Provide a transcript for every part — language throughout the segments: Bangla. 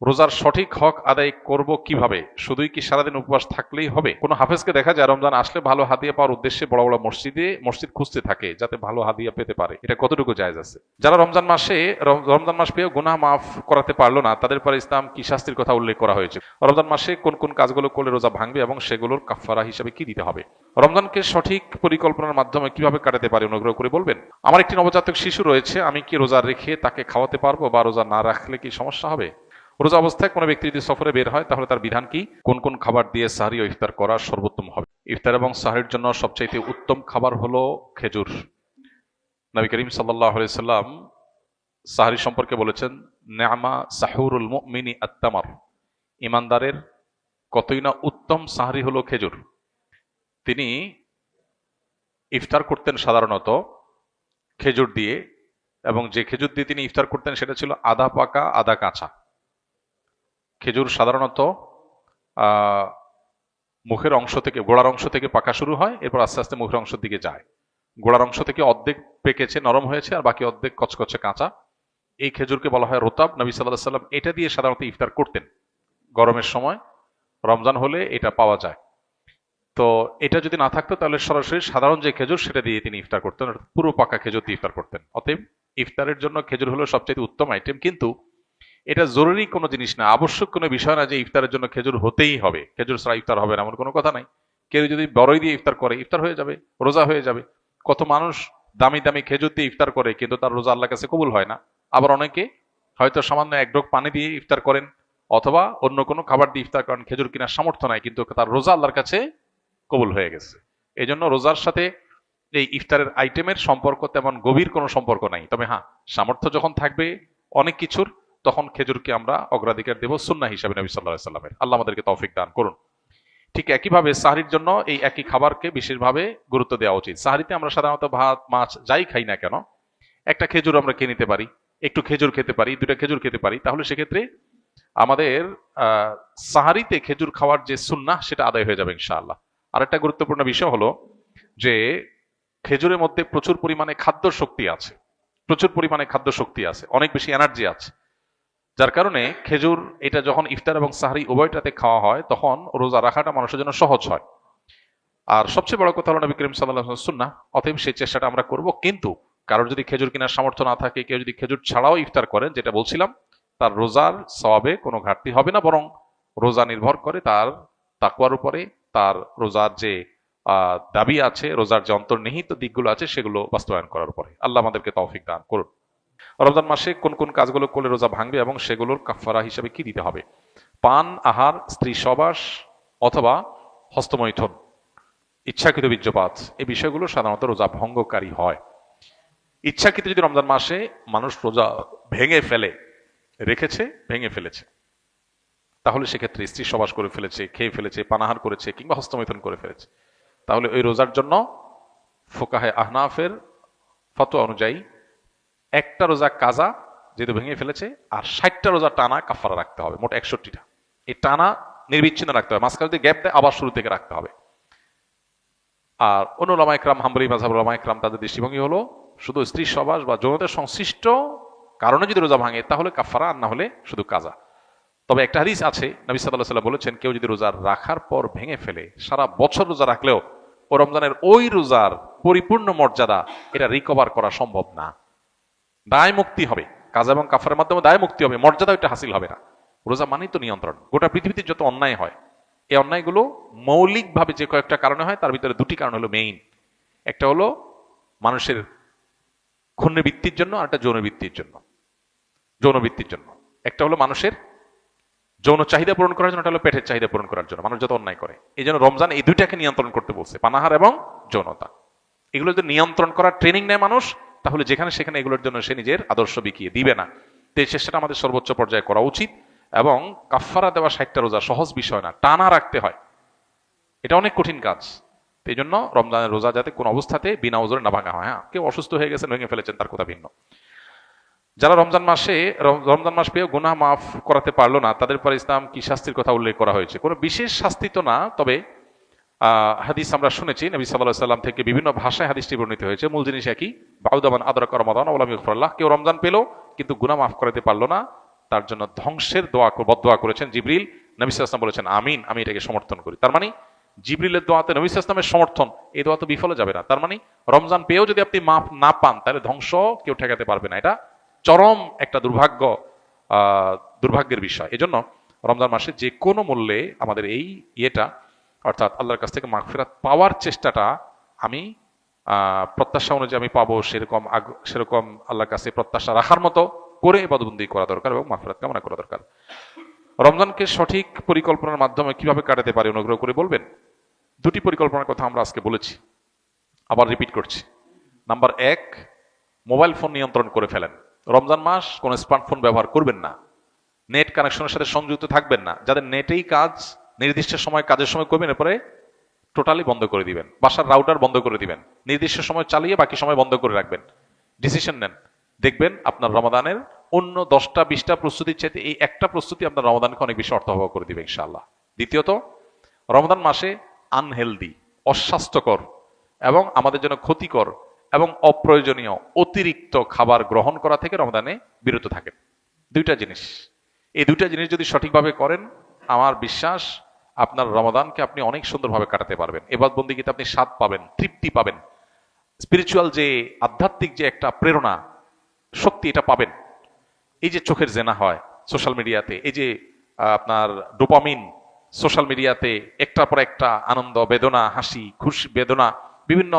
রোজার সঠিক হক আদায় করব কিভাবে? শুধুই কি সারাদিন উপবাস থাকলেই হবে? কোনো হাফেজকে দেখা যায় রমজান আসলে ভালো হাদিয়া পাওয়ার উদ্দেশ্যে বড় বড় মসজিদ খুঁজতে থাকে যাতে ভালো হাদিয়া পেতে পারে। এটা কতটুকু জায়েজ আছে? যারা রমজান মাসে রমজান মাস পেয়েও গুনাহ মাফ করাতে পারলো না, তাদের পরে ইসলাম কি শাস্তির কথা উল্লেখ করা হয়েছে? রমজান মাসে কোন কোন কাজগুলো করলে রোজা ভাঙবে এবং সেগুলোর কাফফারা হিসেবে কি দিতে হবে? রমজানকে সঠিক পরিকল্পনার মাধ্যমে কিভাবে কাটাতে পারি অনুগ্রহ করে বলবেন। আমার একটি নবজাতক শিশু রয়েছে, আমি কি রোজা রেখে তাকে খাওয়াতে পারবো বা রোজা না রাখলে কি সমস্যা হবে? রোজা অবস্থায় কোনো ব্যক্তি যদি সফরে বের হয় তাহলে তার বিধান কি? কোন কোন খাবার দিয়ে সাহরি ও ইফতার করা সর্বোত্তম হবে? ইফতার এবং সাহরির জন্য সবচাইতে উত্তম খাবার হলো খেজুর। নবী করিম সাল্লাল্লাহু আলাইহি সাল্লাম সাহরি সম্পর্কে বলেছেন, নেআমা সাহুরুল মুমিনি আত-তামার, ইমানদারের কতই না উত্তম সাহরি হলো খেজুর। তিনি ইফতার করতেন সাধারণত খেজুর দিয়ে, এবং যে খেজুর দিয়ে তিনি ইফতার করতেন সেটা ছিল আধা পাকা আধা কাঁচা খেজুর। সাধারণত মুখের অংশ থেকে, গোড়ার অংশ থেকে পাকা শুরু হয়, এরপর আস্তে আস্তে মুখের অংশের দিকে যায়। গোড়ার অংশ থেকে অর্ধেক পেকেছে, নরম হয়েছে, আর বাকি অর্ধেক কচকচে কাঁচা। এই খেজুরকে বলা হয় রোতাব। নবী সাল্লাল্লাহু আলাইহি সাল্লাম এটা দিয়ে সাধারণত ইফতার করতেন। গরমের সময়, রমজান হলে এটা পাওয়া যায়। তো এটা যদি না থাকতো তাহলে সরাসরি সাধারণ যে খেজুর সেটা দিয়ে তিনি ইফতার করতেন, পুরো পাকা খেজুর দিয়ে ইফতার করতেন। অতএব ইফতারের জন্য খেজুর হলো সবচেয়ে উত্তম আইটেম। কিন্তু এটা জরুরি কোনো জিনিস না, আবশ্যক কোনো বিষয় না যে ইফতারের জন্য খেজুর হতেই হবে, খেজুর ছাড়া ইফতার হবে না এমন কোনো কথা নাই। কেউ যদি বড়ই দিয়ে ইফতার করে, ইফতার হয়ে যাবে, রোজা হয়ে যাবে। কত মানুষ দামি দামি খেজুর দিয়ে ইফতার করে কিন্তু তার রোজা আল্লাহর কাছে কবুল হয় না। আবার অনেকে হয়তো সামান্য এক ঢোক পানি দিয়ে ইফতার করেন অথবা অন্য কোনো খাবার দিয়ে ইফতার করেন, খেজুর কেনার সামর্থ্য নাই, কিন্তু তার রোজা আল্লাহর কাছে কবুল হয়ে গেছে। এই জন্য রোজার সাথে এই ইফতারের আইটেমের সম্পর্ক তেমন গভীর কোনো সম্পর্ক নাই। তবে হ্যাঁ, সামর্থ্য যখন থাকবে অনেক কিছুর, তখন খেজুরকে আমরা অগ্রাধিকার দেব সুন্নাহ হিসাবে নবী সাল্লাল্লাহু আলাইহি সাল্লামের। আল্লাহ আমাদেরকে তৌফিক দান করুন। ঠিক একইভাবে সাহরির জন্য এই একই খাবারকে বিশেষভাবে গুরুত্ব দেওয়া উচিত। সাহরিতে আমরা সাধারণত ভাত মাছ যাই খাই না কেন, একটা খেজুর আমরা কিনে নিতে পারি, একটু খেজুর খেতে পারি, দুটা খেজুর খেতে পারি, তাহলে সেক্ষেত্রে আমাদের সাহারিতে খেজুর খাওয়ার যে সুন্নাহ সেটা আদায় হয়ে যাবে ইনশাআল্লাহ। আরেকটা গুরুত্বপূর্ণ বিষয় হলো যে খেজুরের মধ্যে প্রচুর পরিমাণে খাদ্য শক্তি আছে, প্রচুর পরিমাণে খাদ্য শক্তি আছে, অনেক বেশি এনার্জি আছে। যার কারণে খেজুর এটা যখন ইফতার এবং সাহরি উভয়টাতে খাওয়া হয় তখন রোজা রাখাটা মানুষের জন্য সহজ হয়। আর সবচেয়ে বড় কথা হলো নবী করিম সাল্লাল্লাহু আলাইহি ওয়াসাল্লাম সুন্নাহ, অতএব সেই চেষ্টাটা আমরা করব। কিন্তু কারোর যদি খেজুর কেনার সামর্থ্য না থাকে, কেউ যদি খেজুর ছাড়াও ইফতার করেন, যেটা বলছিলাম, তার রোজার সওয়াবে কোনো ঘাটতি হবে না, বরং রোজা নির্ভর করে তার তাকওয়ার উপরে, তার রোজার যে দাবি আছে, রোজার যে অন্তর্নিহিত দিকগুলো আছে সেগুলো বাস্তবায়ন করার উপরে। আল্লাহ আমাদেরকে তৌফিক দান করুন। রমজান মাসে কোন কোন কাজগুলো করলে রোজা ভাঙবে এবং সেগুলোর কাফফারা হিসেবে কি দিতে হবে? পান, আহার, স্ত্রী সহবাস অথবা হস্তমৈথুন, ইচ্ছাকৃত বীর্যপাত, এই বিষয়গুলো সাধারণত রোজা ভঙ্গকারী হয়। ইচ্ছাকৃত যদি রমজান মাসে মানুষ রোজা ভেঙে ফেলে, রেখেছে ভেঙে ফেলেছে, তাহলে সেক্ষেত্রে স্ত্রী সহবাস করে ফেলেছে, খেয়ে ফেলেছে, পানাহার করেছে কিংবা হস্তমৈথুন করে ফেলেছে, তাহলে ওই রোজার জন্য ফুকাহে আহনাফের ফতোয়া অনুযায়ী একটা রোজা কাজা যেহেতু ভেঙে ফেলেছে, আর 60টা রোজা টানা কাফারা রাখতে হবে, মোট 61টা। এই টানা নির্বিচ্ছিন্ন রাখতে হবে, মাঝখানে যদি গ্যাপ দেয় আবার শুরু থেকে রাখতে হবে। আর অন্য ওলামা ইকরাম, হাম্বলী মাযহাবের ওলামা ইকরাম, তাদের দৃষ্টিভঙ্গি হলো শুধু স্ত্রী সহবাস বা যৌনতার সংশ্লিষ্ট কারণে যদি রোজা ভাঙে তাহলে কাফারা, আর না হলে শুধু কাজা। তবে একটা হাদিস আছে, নবী সাল্লাল্লাহু আলাইহি ওয়াসাল্লাম বলেছেন, কেউ যদি রোজা রাখার পর ভেঙে ফেলে, সারা বছর রোজা রাখলেও ও রমজানের ওই রোজার পরিপূর্ণ মর্যাদা এটা রিকভার করা সম্ভব না। দায় মুক্তি হবে, কাজা এবং কাফারের মাধ্যমে দায় মুক্তি হবে, মর্যাদা ওইটা হাসিল হবে না। রোজা মানেই তো নিয়ন্ত্রণ। গোটা পৃথিবীতে যত অন্যায় হয়, এই অন্যায়গুলো মৌলিকভাবে যে কয়েকটা কারণে হয়, তার ভিতরে দুটি কারণ হলো মেইন। একটা হলো মানুষের ক্ষুণ্ণের বৃত্তির জন্য, আর একটা যৌন বৃত্তির জন্য। যৌন বৃত্তির জন্য একটা হলো মানুষের যৌন চাহিদা পূরণ করার জন্য, একটা হলো পেটের চাহিদা পূরণ করার জন্য মানুষ যত অন্যায় করে। এই জন্য রমজান এই দুইটাকে নিয়ন্ত্রণ করতে বলছে, পানাহার এবং যৌনতা। এগুলো যদি নিয়ন্ত্রণ করার ট্রেনিং নেয় মানুষ, তাহলে যেখানে সেখানে এগুলোর জন্য সে নিজের আদর্শ বিকিয়ে দিবে না। তো এই চেষ্টাটা আমাদের সর্বোচ্চ পর্যায়ে করা উচিত। এবং কাফফারা দেওয়া 60টা রোজা সহজ বিষয় না, টানা রাখতে হয়, এটা অনেক কঠিন কাজ। এই জন্য রমজানের রোজা যাতে কোনো অবস্থাতে বিনা ওজরে না ভাঙা হয়। হ্যাঁ, কেউ অসুস্থ হয়ে গেছেন, ভেঙে ফেলেছেন, তার কথা ভিন্ন। যারা রমজান মাস পেয়েও গুনাহ মাফ করাতে পারলো না, তাদের পরে ইসলাম কি শাস্তির কথা উল্লেখ করা হয়েছে? কোনো বিশেষ শাস্তি তো না, তবে হাদিস আমরা শুনেছি নবী সাল্লাল্লাহু আলাইহি ওয়াসাল্লাম থেকে বিভিন্ন ভাষায় হাদিসটি বর্ণিত হয়েছে। মূল জিনিস একই, বাউদামান আদরাকা রমাদান ওয়া লাম ইগফির লাহ। কেউ রমজান পেল কিন্তু গুনাহ মাফ করাতে পারলো না, তার জন্য ধ্বংসের বদদোয়া করেছেন জিবরিল। নবী সাল্লাল্লাহু আলাইহি ওয়াসাল্লাম বলেছেন আমিন, আমি এটাকে সমর্থন করি। তার মানে জিবরিলের দোয়াতে নবী সাল্লাল্লাহু আলাইহি ওয়াসাল্লামের সমর্থন, এই দোয়া তো বিফলে যাবে না। তার মানে রমজান পেয়েও যদি আপনি মাফ না পান, তাহলে ধ্বংস কেউ ঠেকাতে পারবে না। এটা চরম একটা দুর্ভাগ্যের বিষয়। এজন্য রমজান মাসে যে কোনো মূল্যে আমাদের এই ইয়েটা, অর্থাৎ আল্লাহর কাছ থেকে মাগফিরাত পাওয়ার চেষ্টাটা আমি প্রত্যাশা অনুযায়ী আমি পাবো সেরকম আল্লাহর কাছে প্রত্যাশা রাখার মতো করে ইবাদতবন্দি করা দরকার এবং মাগফিরাত কামনা করা দরকার। রমজানকে সঠিক পরিকল্পনার মাধ্যমে কিভাবে কাটাতে পারি অনুগ্রহ করে বলবেন। দুটি পরিকল্পনার কথা আমরা আজকে বলেছি, আবার রিপিট করছি। নাম্বার 1, মোবাইল ফোন নিয়ন্ত্রণ করে ফেলেন। রমজান মাস কোনো স্মার্টফোন ব্যবহার করবেন না, নেট কানেকশনের সাথে সংযুক্ত থাকবেন না। যাদের নেটেই কাজ, নির্দিষ্ট সময় কাজের সময় করবেন, এরপরে টোটালি বন্ধ করে দিবেন। বাসার রাউটার বন্ধ করে দিবেন, নির্দিষ্ট সময় চালিয়ে বাকি সময় বন্ধ করে রাখবেন। ডিসিশন নেন, দেখবেন আপনার রমাদানের অন্য 10টা 20টা প্রস্তুতির চাইতে এই একটা প্রস্তুতি আপনার রমাদানকে অনেক বেশি অর্থবহ করে দিবে ইনশাআল্লাহ। দ্বিতীয়ত, রমাদান মাসে আনহেলদি, অস্বাস্থ্যকর এবং আমাদের জন্য ক্ষতিকর এবং অপ্রয়োজনীয় অতিরিক্ত খাবার গ্রহণ করা থেকে রমাদানে বিরত থাকেন। দুইটা জিনিস, এই দুইটা জিনিস যদি সঠিকভাবে করেন, আমার বিশ্বাস আপনার রমাদানকে আপনি অনেক সুন্দরভাবে কাটাতে পারবেন। ইবাদত বন্দেগীতে আপনি স্বাদ পাবেন, তৃপ্তি পাবেন, স্পিরিচুয়াল যে আধ্যাত্মিক যে একটা প্রেরণা, শক্তি, এটা পাবেন। এই যে চোখের জেনা হয় সোশ্যাল মিডিয়াতে, এই যে আপনার ডোপামিন সোশ্যাল মিডিয়াতে একটার পর একটা আনন্দ, বেদনা, হাসি, খুশি, বেদনা, বিভিন্ন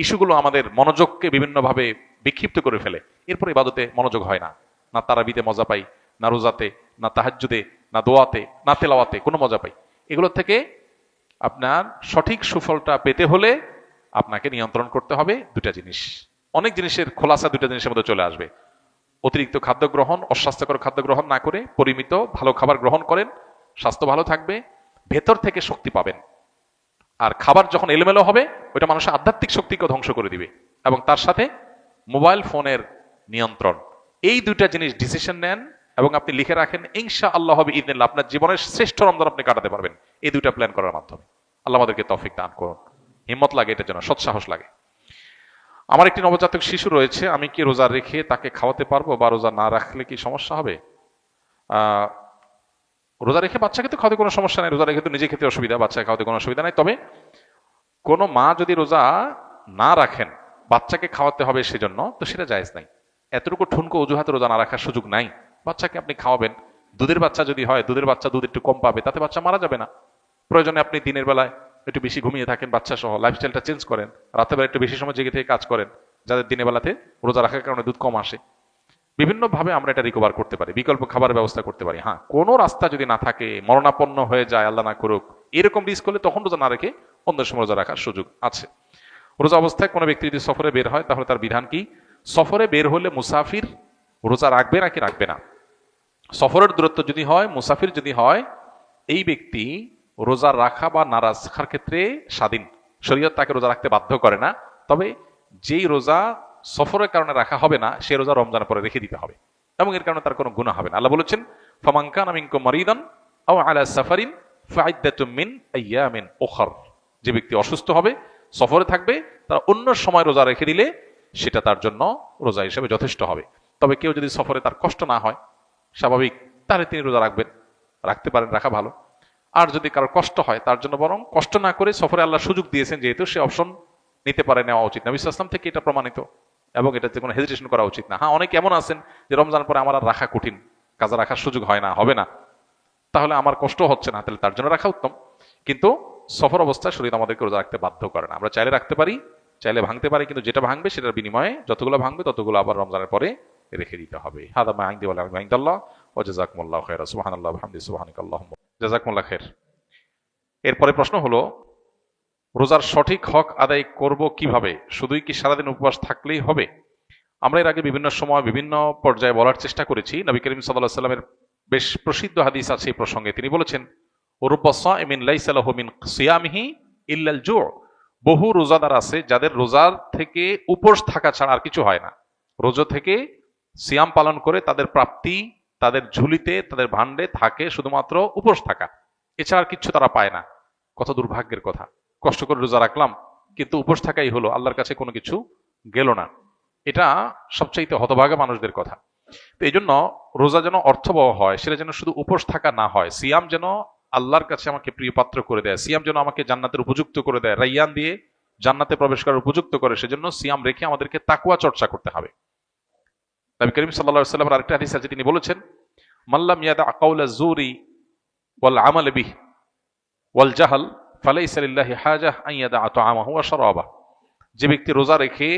ইস্যুগুলো আমাদের মনোযোগকে বিভিন্নভাবে বিক্ষিপ্ত করে ফেলে। এরপর ইবাদতে মনোযোগ হয় না, না তারাবিতে মজা পাই, না রোজাতে, না তাহাজ্জুদে, না দোয়াতে, না তেলাওয়াতে কোনো মজা পাই। এগুলো থেকে আপনার সঠিক সুফলটা পেতে হলে আপনাকে নিয়ন্ত্রণ করতে হবে দুটা জিনিস। অনেক জিনিসের খোলাসা দুটা জিনিসের মধ্যে চলে আসবে। অতিরিক্ত খাদ্য গ্রহণ, অস্বাস্থ্যকর খাদ্য গ্রহণ না করে পরিমিত ভালো খাবার গ্রহণ করেন, স্বাস্থ্য ভালো থাকবে, ভেতর থেকে শক্তি পাবেন। আর খাবার যখন এলোমেলো হবে, ওইটা মানুষের আধ্যাত্মিক শক্তিকে ধ্বংস করে দিবে। এবং তার সাথে মোবাইল ফোনের নিয়ন্ত্রণ, এই দুইটা জিনিস ডিসিশন নেন এবং আপনি লিখে রাখেন, ইনশাআল্লাহ হবে ইদনিল্লাহ আপনার জীবনের শ্রেষ্ঠ রমজান আপনি কাটাতে পারবেন এই দুইটা প্ল্যান করার মাধ্যমে। আল্লাহ আমাদেরকে তৌফিক দান করুন। হিম্মত লাগে এটার জন্য, সৎসাহস লাগে। আমার একটি নবজাতক শিশু রয়েছে, আমি কি রোজা রেখে তাকে খাওয়াতে পারবো বা রোজা না রাখলে কি সমস্যা হবে? রোজা রেখে বাচ্চাকে তো খাওয়াতে কোনো সমস্যা নাই, রোজা রেখে তো নিজে খেতে অসুবিধা, বাচ্চাকে খাওয়াতে কোনো অসুবিধা নাই। তবে কোনো মা যদি রোজা না রাখেন, বাচ্চাকে খাওয়াতে হবে সেজন্য, তো সেটা জায়েজ নাই। এতটুকু ঠুনকো অজুহাতে রোজা না রাখার সুযোগ নাই। বাচ্চাকে আপনি খাওয়াবেন, দুধের বাচ্চা যদি হয়, দুধের বাচ্চা দুধ একটু কম পাবে, তাতে বাচ্চা মারা যাবে না। প্রয়োজনে আপনি দিনের বেলায় একটু বেশি ঘুমিয়ে থাকেন বাচ্চা সহ, লাইফস্টাইলটা চেঞ্জ করেন, রাতের বেলা একটু বেশি সময় জেগে থেকে কাজ করেন, যাদের দিনের বেলাতে রোজা রাখার কারণে দুধ কম আসে। বিভিন্নভাবে আমরা এটা রিকভার করতে পারি, বিকল্প খাবারের ব্যবস্থা করতে পারি। হ্যাঁ, কোনো রাস্তা যদি না থাকে, মরণাপন্ন হয়ে যায়, আল্লাহ না করুক, এরকম রিস্ক হলে তখন রোজা না রেখে অন্য সময় রোজা রাখার সুযোগ আছে। রোজা অবস্থায় কোনো ব্যক্তি যদি সফরে বের হয়, তাহলে তার বিধান কি? সফরে বের হলে মুসাফির রোজা রাখবে নাকি রাখবে না? সফরের দূরত্ব যদি হয়, মুসাফির যদি হয়, এই ব্যক্তি রোজা রাখা বা না রাখার ক্ষেত্রে স্বাধীন। শরীয়ত তাকে রোজা রাখতে বাধ্য করে না। তবে যেই রোজা সফরের কারণে রাখা হবে না, সে রোজা রমজানের পরে রেখে দিতে হবে এবং এর কারণে তার কোনো গুনাহ হবে না। আল্লাহ বলেছেন, ফামান কানা মিনকুম মারিদান আও আলা সাফারিন ফাইদ্দাতুম মিন আইয়ামিন উখর। যে ব্যক্তি অসুস্থ হবে, সফরে থাকবে, তার অন্য সময় রোজা রেখে দিলে সেটা তার জন্য রোজা হিসেবে যথেষ্ট হবে। তবে কেউ যদি সফরে তার কষ্ট না হয়, স্বাভাবিক, তাহলে তিনি রোজা রাখবেন, রাখতে পারেন, রাখা ভালো। আর যদি কারোর কষ্ট হয়, তার জন্য বরং কষ্ট না করে, সফরে আল্লাহ সুযোগ দিয়েছেন যেহেতু, সে অপশন নিতে পারে, নেওয়া উচিত। নবী সাল্লাল্লাহু আলাইহি ওয়াসাল্লাম থেকে এটা প্রমাণিত এবং এটাতে কোনো হেজিটেশন করা উচিত না। হ্যাঁ, অনেকে এমন আছেন যে রমজান পরে আমার আর রাখা কঠিন, কাজা রাখার সুযোগ হয় না, হবে না, তাহলে আমার কষ্ট হচ্ছে না, তাহলে তার জন্য রাখা উত্তম। কিন্তু সফর অবস্থায় শরীর আমাদেরকে রোজা রাখতে বাধ্য করে না। আমরা চাইলে রাখতে পারি, চাইলে ভাঙতে পারি, কিন্তু যেটা ভাঙবে সেটার বিনিময়ে যতগুলো ভাঙবে ততগুলো আবার রমজানের পরে রেখে দিতে হবে। হাদা মা ইনদি ওয়া লা ইনদাল্লাহ ওয়া জাযাকুমুল্লাহু খাইরা। সুবহানাল্লাহি ওয়া বিহামদিহি সুবহানাকাল্লাহুম্মা জাযাকুমুল্লাহু খাইর। এরপরে প্রশ্ন হলো, রোজার সঠিক হক আদায় করব কিভাবে? শুধুই কি সারাদিন উপবাস থাকলেই হবে? আমরা এর আগে বিভিন্ন সময় বিভিন্ন পর্যায়ে বলার চেষ্টা করেছি। নবী করিম সাল্লাল্লাহু আলাইহি সাল্লামের বেশ প্রসিদ্ধ হাদিস আছে এই প্রসঙ্গে। তিনি বলেছেন, রুব্বা সাইমিন লাইসা লাহু মিন সিয়ামিহি ইল্লাল জু'। বহু রোজাদার আছে যাদের রোজার থেকে উপোস থাকা ছাড়া আর কিছু হয় না। রোজা থেকে সিয়াম পালন করে তাদের প্রাপ্তি, তাদের ঝুলিতে, তাদের ভান্ডে থাকে শুধুমাত্র উপোস থাকা, এছাড়া আর কিছু তারা পায় না। কত দুর্ভাগ্যের কথা! কষ্ট করে রোজা রাখলাম, কিন্তু উপোস থাকাই হলো, আল্লাহর কাছে কোনো কিছু গেল না। এটা সবচাইতে হতভাগা মানুষদের কথা। তো এই জন্য রোজা যেন অর্থবহ হয়, সেটা যেন শুধু উপোস থাকা না হয়। সিয়াম যেন আল্লাহর কাছে আমাকে প্রিয় পাত্র করে দেয়, সিয়াম যেন আমাকে জান্নাতের উপযুক্ত করে দেয়, রাইয়ান দিয়ে জান্নাতে প্রবেশ করার উপযুক্ত করে, সেজন্য সিয়াম রেখে আমাদেরকে তাকওয়া চর্চা করতে হবে। নবী করিম সাল্লাল্লাহু আলাইহি ওয়াসাল্লামের আরেকটা হাদিস আছে, তিনি বলেছেন, মাল্লাম ইয়াদা কাওলা যুরি ওয়াল আমাল বিহি ওয়াল জাহল ফালাইসা লিল্লাহি হাজাহ আন ইয়াদা তাআমাহু ওয়া শারাবাহু। যে ব্যক্তি রোজা রেখে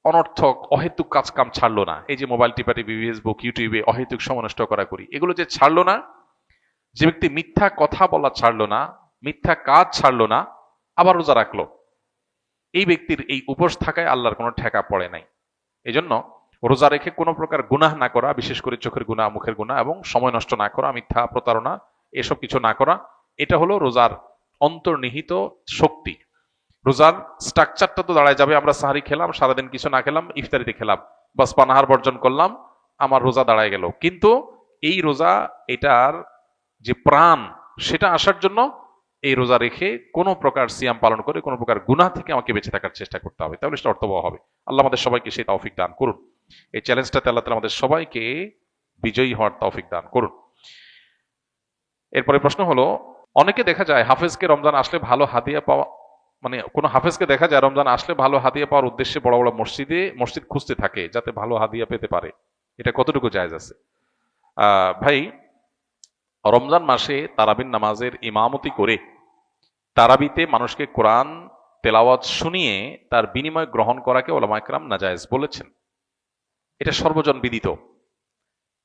অনর্থক অহেতুক কাজ কাম ছাড়লো না, এই যে মোবাইল টিপাটিপি, ফেসবুক, ইউটিউবে অহেতুক সময় নষ্ট করা করি, এগুলো যে ছাড়লো না, যে ব্যক্তি মিথ্যা কথা বলা ছাড়লো না, মিথ্যা কাজ ছাড়লো না, আবার রোজা রাখলো, এই ব্যক্তির এই উপোস থাকায় আল্লাহর কোনো ঠেকা পড়ে নাই। এই জন্য রোজা রেখে কোনো প্রকার গুনাহ না করা, বিশেষ করে চোখের গুনাহ, মুখের গুনাহ এবং সময় নষ্ট না করা, মিথ্যা প্রতারণা, এসব কিছু না করা, এটা হলো রোজার অন্তর্নিহিত শক্তি। রোজার স্ট্রাকচারটা তো দাঁড়ায় যাবে, আমরা সাহারি খেলাম, সারাদিন কিছু না খেলাম, ইফতারিতে খেলাম, বাস পানাহার বর্জন করলাম, আমার রোজা দাঁড়ায় গেল। কিন্তু এই রোজা, এটার যে প্রাণ, সেটা আসার জন্য এই রোজা রেখে কোনো প্রকার সিয়াম পালন করে কোনো প্রকার গুনাহ থেকে আমাকে বেঁচে থাকার চেষ্টা করতে হবে, তাহলে সেটা অর্থবহ হবে। আল্লাহ আমাদের সবাইকে সেই তৌফিক দান করুন। এই চ্যালেঞ্জটাতে আল্লাহ তাআলা আমাদের সবাইকে বিজয়ী হওয়ার তৌফিক দান করুন। এরপরে প্রশ্ন হলো, অনেকে দেখা যায় হাফেজকে রমজান আসলে ভালো হাদিয়া পাওয়া, মানে কোনো হাফেজকে দেখা যায় রমজান আসলে ভালো হাদিয়া পাওয়ার উদ্দেশ্যে বড় বড় মসজিদ খুঁজতে থাকে যাতে ভালো হাদিয়া পেতে পারে, এটা কতটুকু জায়েজ আছে? ভাই, রমজান মাসে তারাবির নামাজের ইমামতি করে তারাবিতে মানুষকে কোরআন তেলাওয়াত শুনিয়ে তার বিনিময় গ্রহণ করাকে উলামা ইকরাম নাজায়েজ বলেছেন। এটা সর্বজন বিদিত।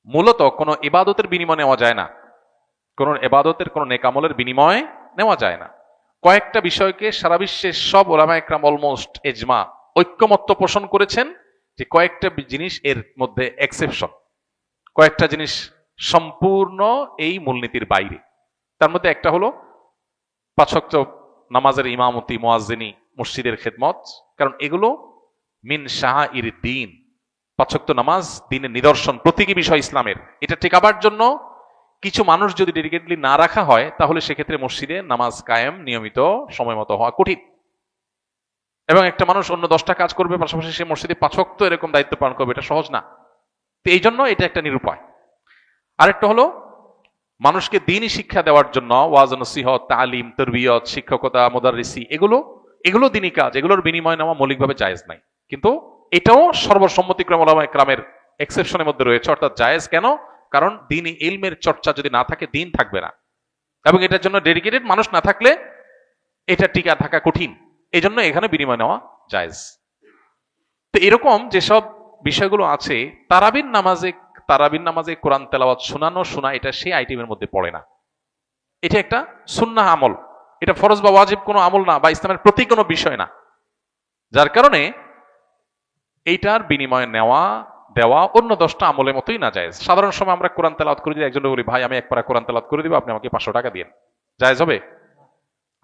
মূলত কোনো ইবাদতের বিনিময় নেওয়া যায় না, কোনো ইবাদতের, কোনো নেকামলের বিনিময় নেওয়া যায় না। কয়েকটা বিষয়কে সারা বিশ্বের সব উলামা ইকরাম অলমোস্ট এজমা, ঐক্যমত্য পোষণ করেছেন যে কয়েকটা জিনিস এর মধ্যে এক্সেপশন, কয়েকটা জিনিস সম্পূর্ণ এই মূলনীতির বাইরে। তার মধ্যে একটা হলো 5 ওয়াক্ত নামাজের ইমামতি, মুয়াজ্জিনি, মসজিদের খেদমত, কারণ এগুলো মিন শাআইর দ্বীন। 5 ওয়াক্ত নামাজ দ্বীনের নিদর্শন, প্রতীকী বিষয় ইসলামের। এটা ঠেকাবার জন্য কিছু মানুষ যদি ডেডিকেটলি না রাখা হয়, তাহলে সেক্ষেত্রে মসজিদে নামাজ কায়েম নিয়মিত সময় মতো হওয়া কঠিন। এবং একটা মানুষ অন্য 10টা কাজ করবে, পাশাপাশি সে মসজিদে 5 ওয়াক্ত এরকম দায়িত্ব পালন করবে, এটা সহজ না। তো এই জন্য এটা একটা নিরুপায়। আরেকটা হলো, মানুষকে দ্বীনি শিক্ষা দেওয়ার জন্য ওয়াজ নসিহত, তালিম, তারবিয়ত, শিক্ষকতা, মুদাররিসি, এগুলো দ্বীনি কাজ, এগুলোর বিনিময় নেওয়া মৌলিকভাবে জায়েজ নাই। কিন্তু এটাও সর্বসম্মতিক্রমে উলামা ইকরামের এক্সেপশনের মধ্যে রয়েছে, অর্থাৎ জায়েজ কেন? কারণ দ্বীনি ইলমের চর্চা যদি না থাকে, দ্বীন থাকবে না, এবং এটার জন্য ডেডিকেটেড মানুষ না থাকলে এটা টিকা থাকা কঠিন। এই জন্য এখানে বিনিময় নেওয়া জায়েজ। তো এরকম যেসব বিষয়গুলো আছে, তারাবির নামাজে কোরআন তেলাওয়াত শোনা, এটা সেই আইটেমের মধ্যে পড়ে না। এটা একটা সুন্নাহ আমল, এটা ফরজ বা ওয়াজিব কোনো আমল না, বা ইসলামের প্রতি কোনো বিষয় না। যার কারণে এইটার বিনিময় দেওয়া অন্য 10টা আমলের মতোই না জায়েজ। সাধারণ সময় আমরা কোরআন তেলাওয়াত করে দিই, একজনকে বলি, ভাই আমি এক পারা কোরআন তেলাওয়াত করে দিব, আপনি আমাকে 500 টাকা দিন, জায়েজ হবে?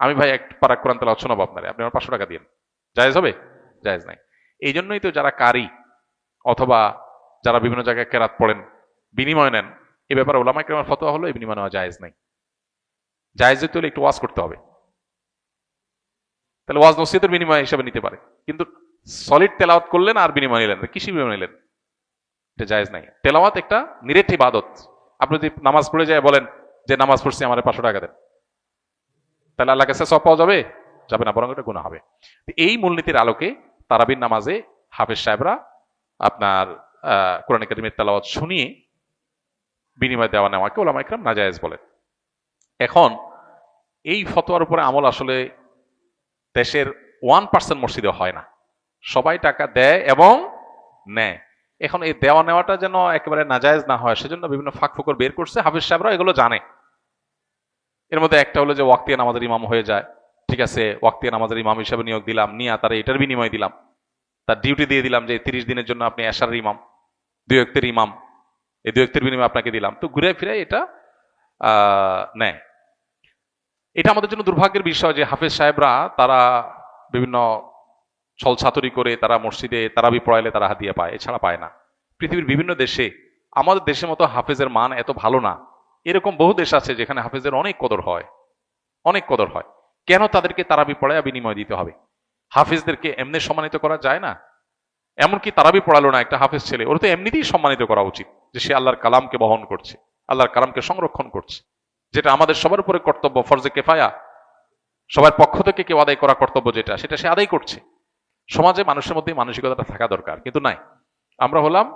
আমি ভাই এক পারা কোরআন তেলাওয়াত শোনাবো আপনারে, আপনি আমার 500 টাকা দিন, জায়েজ হবে? জায়েজ নাই। এই জন্যই তো যারা কারি অথবা যারা বিভিন্ন জায়গায় কেরাত পড়েন, বিনিময় নেন, এ ব্যাপারে উলামা ইকরামের ফতোয়া হলো এই বিনিময় নেওয়া জায়েজ নাই। জায়েজ হতে হলে একটু ওয়াজ করতে হবে, তাহলে ওয়াজ নসিহতের বিনিময় হিসাবে নিতে পারে। কিন্তু সলিড তেলাওয়াত করলেন আর বিনিময় নিলেন, কিসের বিনিময় নিলেন? এটা জায়েজ নাই। তেলাওয়াত একটা নিরেট ইবাদত। আপনি যদি নামাজ পড়ে যায় বলেন যে নামাজ পড়ছি, আমার 500 টাকা দেন, তাহলে আল্লাহ কাছে সওয়াব পাওয়া যাবে? যাবে না, বরং এটা গুনাহ হবে। এই মূলনীতির আলোকে তারাবির নামাজে হাফেজ সাহেবরা আপনার কোরআন কারীমের তেলাওয়াত শুনিয়ে বিনিময় দেওয়া নেওয়াকে উলামা ইকরাম নাজায়েজ বলেন। এখন এই ফতোয়ার উপরে আমল আসলে দেশের 1% মসজিদে হয় না, সবাই টাকা দেয় এবং নেয়। এখন এই দেওয়া নেওয়াটা যেন একেবারে নাজায়েজ না হয়, সেজন্য বিভিন্ন ফাঁক ফোকর বের করছে, হাফেজ সাহেবরা এগুলো জানে। এর মধ্যে একটা হলো যে ওয়াক্তিয়া নামাজের ইমাম হয়ে যায়, ঠিক আছে, ওয়াক্তিয়া নামাজের ইমাম হিসেবে নিয়োগ দিলাম, নিয়ে তার এটার বিনিময় দিলাম, তার ডিউটি দিয়ে দিলাম যে 30 দিনের জন্য আপনি এশার ইমাম, 2 ওয়াক্তের ইমাম, এই 2 ওয়াক্তের বিনিময়ে আপনাকে দিলাম। তো ঘুরে ফিরে এটা নেয়। এটা আমাদের জন্য দুর্ভাগ্যের বিষয় যে হাফেজ সাহেবরা তারা বিভিন্ন ছলছাতুরি করে তারা মসজিদে তারাবি পড়াইলে তারা হাদিয়া পায়, এছাড়া পায় না। পৃথিবীর বিভিন্ন দেশে আমাদের দেশের মতো হাফেজের মান এত ভালো না। এরকম বহু দেশ আছে যেখানে হাফেজের অনেক কদর হয়, অনেক কদর হয়। কেন তাদেরকে তারাবি পড়ায় বিনিময় দিতে হবে? হাফেজদেরকে এমনি সম্মানিত করা যায় না? এমনকি তারাবি পড়ালো না একটা হাফেজ ছেলে, ওর তো এমনিতেই সম্মানিত করা উচিত যে সে আল্লাহর কালামকে বহন করছে, আল্লাহর কালামকে সংরক্ষণ করছে, যেটা আমাদের সবার উপরে কর্তব্য, ফরজে কেফায়া, সবার পক্ষ থেকে কেউ আদায় করা কর্তব্য যেটা, সেটা সে আদায় করছে। সমাজে মানুষের মধ্যে মানসিকতাটা থাকা দরকার, কিন্তু নাই। আমরা হলাম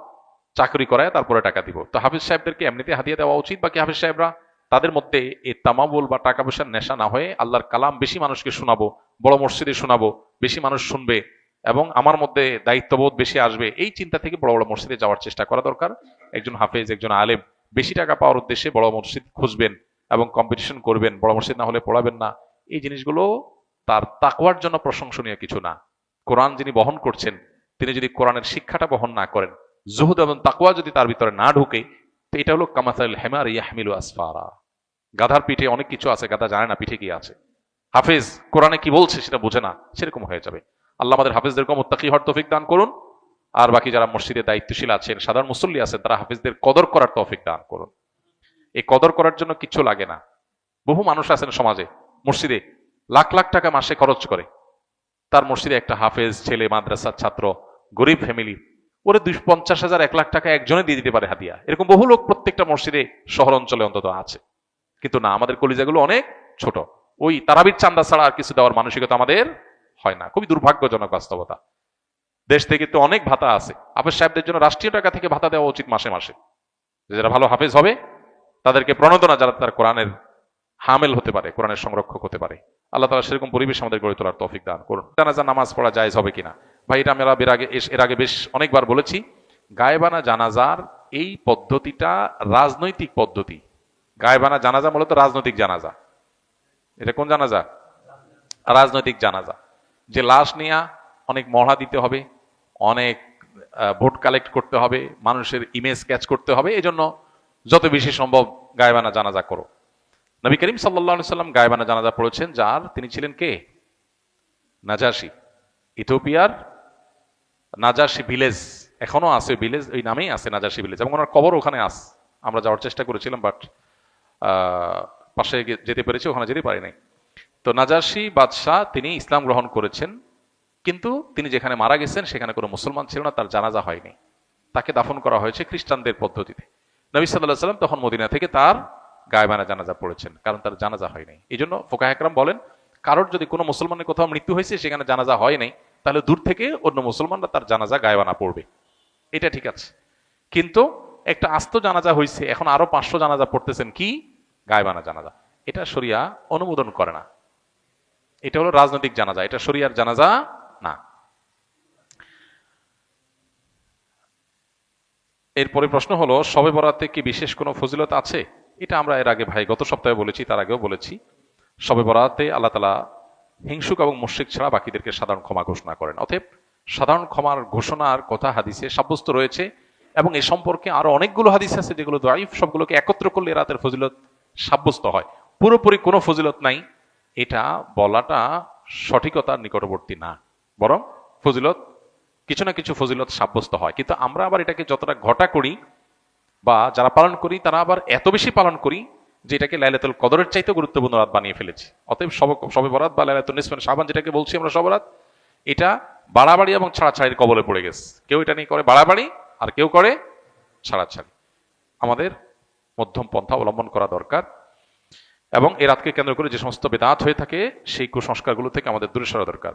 চাকরি করায় তারপরে টাকা দিব। তো হাফিজ সাহেবদেরকে এমনিতে হাতিয়ে দেওয়া উচিত, বাকি হাফিজ সাহেবরা তাদের মধ্যে এই তামাবুল বা টাকা পয়সার নেশা না হয়ে আল্লাহর কালাম বেশি মানুষকে শোনাবো, বড় মসজিদে শোনাবো, বেশি মানুষ শুনবে এবং আমার মধ্যে দায়িত্ববোধ বেশি আসবে, এই চিন্তা থেকে বড় বড় মসজিদে যাওয়ার চেষ্টা করা দরকার। একজন হাফেজ, একজন আলেম বেশি টাকা পাওয়ার উদ্দেশ্যে বড় মসজিদ খুঁজবেন এবং কম্পিটিশন করবেন, বড় মসজিদ না হলে পড়াবেন না, এই জিনিসগুলো তার তাকওয়ার জন্য প্রশংসনীয় কিছু না। কোরআন যিনি বহন করছেন, তিনি যদি কোরআনের শিক্ষাটা বহন না করেন, জুহুদ এবং তাকওয়া যদি তার ভিতরে না ঢুকে, তো এটা হলো কামাসাল হেমার ইয়াহমিলু আসফারা। গাধার পিঠে অনেক কিছু আছে, গাধা জানে না পিঠে কি আছে। হাফেজ কোরআনে কি বলছে সেটা বোঝে না, সেরকম হয়ে যাবে। আল্লাহ আমাদের হাফেজদেরকে মুত্তাকি হওয়ার তৌফিক দান করুন, আর বাকি যারা মসজিদে দায়িত্বশীল আছেন, সাধারণ মুসল্লি আছেন, তারা হাফেজদের কদর করার তৌফিক দান করুন। এই কদর করার জন্য কিচ্ছু লাগে না। বহু মানুষ আছেন সমাজে, মসজিদে লাখ লাখ টাকা মাসে খরচ করে, তার মসজিদে একটা হাফেজ ছেলে, মাদ্রাসার ছাত্র, গরিব ফ্যামিলি, ওরে 250,000 1 লাখ টাকা একজনে দিয়ে দিতে পারে হাদিয়া। এরকম বহু লোক প্রত্যেকটা মসজিদে শহর অঞ্চলে অন্তত আছে। কিন্তু না, আমাদের কলিজাগুলো অনেক ছোট, ওই তারাবির চান্দা ছাড়া আর কিছু দেওয়ার মানসিকতা আমাদের হয় না। খুবই দুর্ভাগ্যজনক বাস্তবতা। দেশ থেকে তো অনেক ভাতা আছে, হাফেজ সাহেবদের জন্য রাষ্ট্রীয় টাকা থেকে ভাতা দেওয়া উচিত মাসে মাসে। যারা ভালো হাফেজ হবে তাদেরকে প্রণোদনা, যারা তার কোরআনের হামেল হতে পারে, কোরআনের সংরক্ষক হতে পারে। আল্লাহ তাআলা সেরকম পরিবেশ আমাদের গড়ে তোলার তৌফিক দান করুন। জানাজা নামাজ পড়া জায়েজ হবে কিনা, ভাই এটা আমরা এর আগে বেশ অনেকবার বলেছি। গায়েবানা জানাজার এই পদ্ধতিটা রাজনৈতিক পদ্ধতি। গায়েবানা জানাজা মূলত রাজনৈতিক জানাজা। এটা কোন জানাজা? রাজনৈতিক জানাজা। যে লাশ নিয়ে অনেক মহড়া দিতে হবে, অনেক ভোট কালেক্ট করতে হবে, মানুষের ইমেজ ক্যাচ করতে হবে, এই জন্য যত বেশি সম্ভব গায়েবানা জানাজা করো। নবী করিম সাল্লাল্লাহু আলাইহি সাল্লাম গায়েবানা জানাজা পড়েছেন, যার তিনি ছিলেন কে? নাজাশি। ইথিওপিয়ার নাজাশি ভিলেজ, এখনো আছে ভিলেজ, ওই নামেই আছে নাজাশি ভিলেজ, এবং ওনার কবর ওখানে আছে। আমরা যাওয়ার চেষ্টা করেছিলাম, বাট পাশে যেতে পেরেছি, ওখানে যেতে পারি নাই। তো নাজাশি বাদশাহ তিনি ইসলাম গ্রহণ করেছেন, কিন্তু তিনি যেখানে মারা গেছেন সেখানে কোনো মুসলমান ছিল না, তার জানাজা হয়নি। তাকে দাফন করা হয়েছে খ্রিস্টানদের পদ্ধতিতে। নবী সাল্লাল্লাহু আলাইহি সাল্লাম তখন মদিনা থেকে তার গায়েবানা জানাজা পড়েছেন, কারণ তার জানাজা হয় নাই। এই জন্য ফুকাহা একরাম বলেন, কারোর যদি কোনো মুসলমানের কোথাও মৃত্যু হয়েছে সেখানে জানাজা হয় নাই, তাহলে দূর থেকে অন্য মুসলমানরা তার জানাজা গায়েবানা পড়বে, এটা ঠিক আছে। কিন্তু একটা আস্ত জানাজা হয়েছে, এখন আরো 500 জানাজা পড়তেছেন, কি গায়েবানা জানাজা, এটা শরিয়া অনুমোদন করে না। এটা হলো রাজনৈতিক জানাজা, এটা শরিয়ার জানাজা না। এরপরে প্রশ্ন হলো, শবে বরাতে কি বিশেষ কোনো ফজিলত আছে? এটা আমরা এর আগে ভাই গত সপ্তাহে বলেছি, তার আগেও বলেছি। শবে বরাতে আল্লাহ তাআলা হিংসুক এবং মুশরিক ছাড়া বাকিদেরকে সাধারণ ক্ষমা ঘোষণা করেন। অতএব সাধারণ ক্ষমার ঘোষণার কথা হাদিসে সাব্যস্ত রয়েছে, এবং এ সম্পর্কে আরো অনেকগুলো হাদিস আছে যেগুলো দাঈফ, সবগুলোকে একত্র করলে রাতের ফজিলত সাব্যস্ত হয়। পুরোপুরি কোনো ফজিলত নাই এটা বলাটা সঠিকতার নিকটবর্তী না, বরং ফজিলত কিছু না কিছু ফজিলত সাব্যস্ত হয়। কিন্তু আমরা আবার এটাকে যতটা ঘটা করি বা যারা পালন করি তারা আবার এত বেশি পালন করি যে এটাকে লাইলাতুল কদরের চাইতে গুরুত্বপূর্ণ রাত বানিয়ে ফেলেছি। অতএব শবে বরাত বা লাইলাতুল নিসফে শাবান যেটাকে বলছি আমরা শবে বরাত, এটা বাড়াবাড়ি এবং ছাড়াছাড়ির কবলে পড়ে গেছে। কেউ এটা নিয়ে করে বাড়াবাড়ি, আর কেউ করে ছাড়াছাড়ি। আমাদের মধ্যম পন্থা অবলম্বন করা দরকার, এবং এই রাতকে কেন্দ্র করে যে সমস্ত বেদাত হয়ে থাকে সেই কুসংস্কারগুলো থেকে আমাদের দূরে সরা দরকার।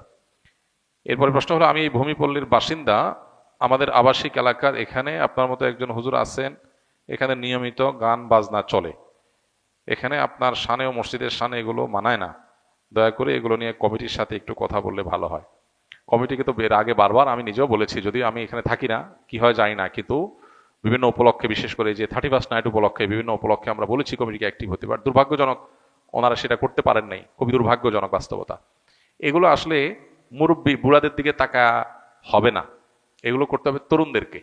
এরপরে প্রশ্ন হলো, আমি এই ভূমিপল্লীর বাসিন্দা, আমাদের আবাসিক এলাকার এখানে আপনার মতো একজন হুজুর আছেন, এখানে নিয়মিত গান বাজনা চলে, এখানে আপনার শানে ও মসজিদের শানে এগুলো মানায় না, দয়া করে এগুলো নিয়ে কমিটির সাথে একটু কথা বললে ভালো হয়। কমিটিকে তো এর আগে বারবার আমি নিজেও বলেছি, যদিও আমি এখানে থাকি না, কি হয় জানি না, কিন্তু বিভিন্ন উপলক্ষে, বিশেষ করে যে 31st নাইট উপলক্ষে, বিভিন্ন উপলক্ষে আমরা বলেছি কমিটিকে অ্যাক্টিভ হতে পারে। দুর্ভাগ্যজনক ওনারা সেটা করতে পারেন নাই, খুবই দুর্ভাগ্যজনক বাস্তবতা। এগুলো আসলে মুরব্বী বুড়াদের দিকে তাকা হবে না, এগুলো করতে হবে তরুণদেরকে।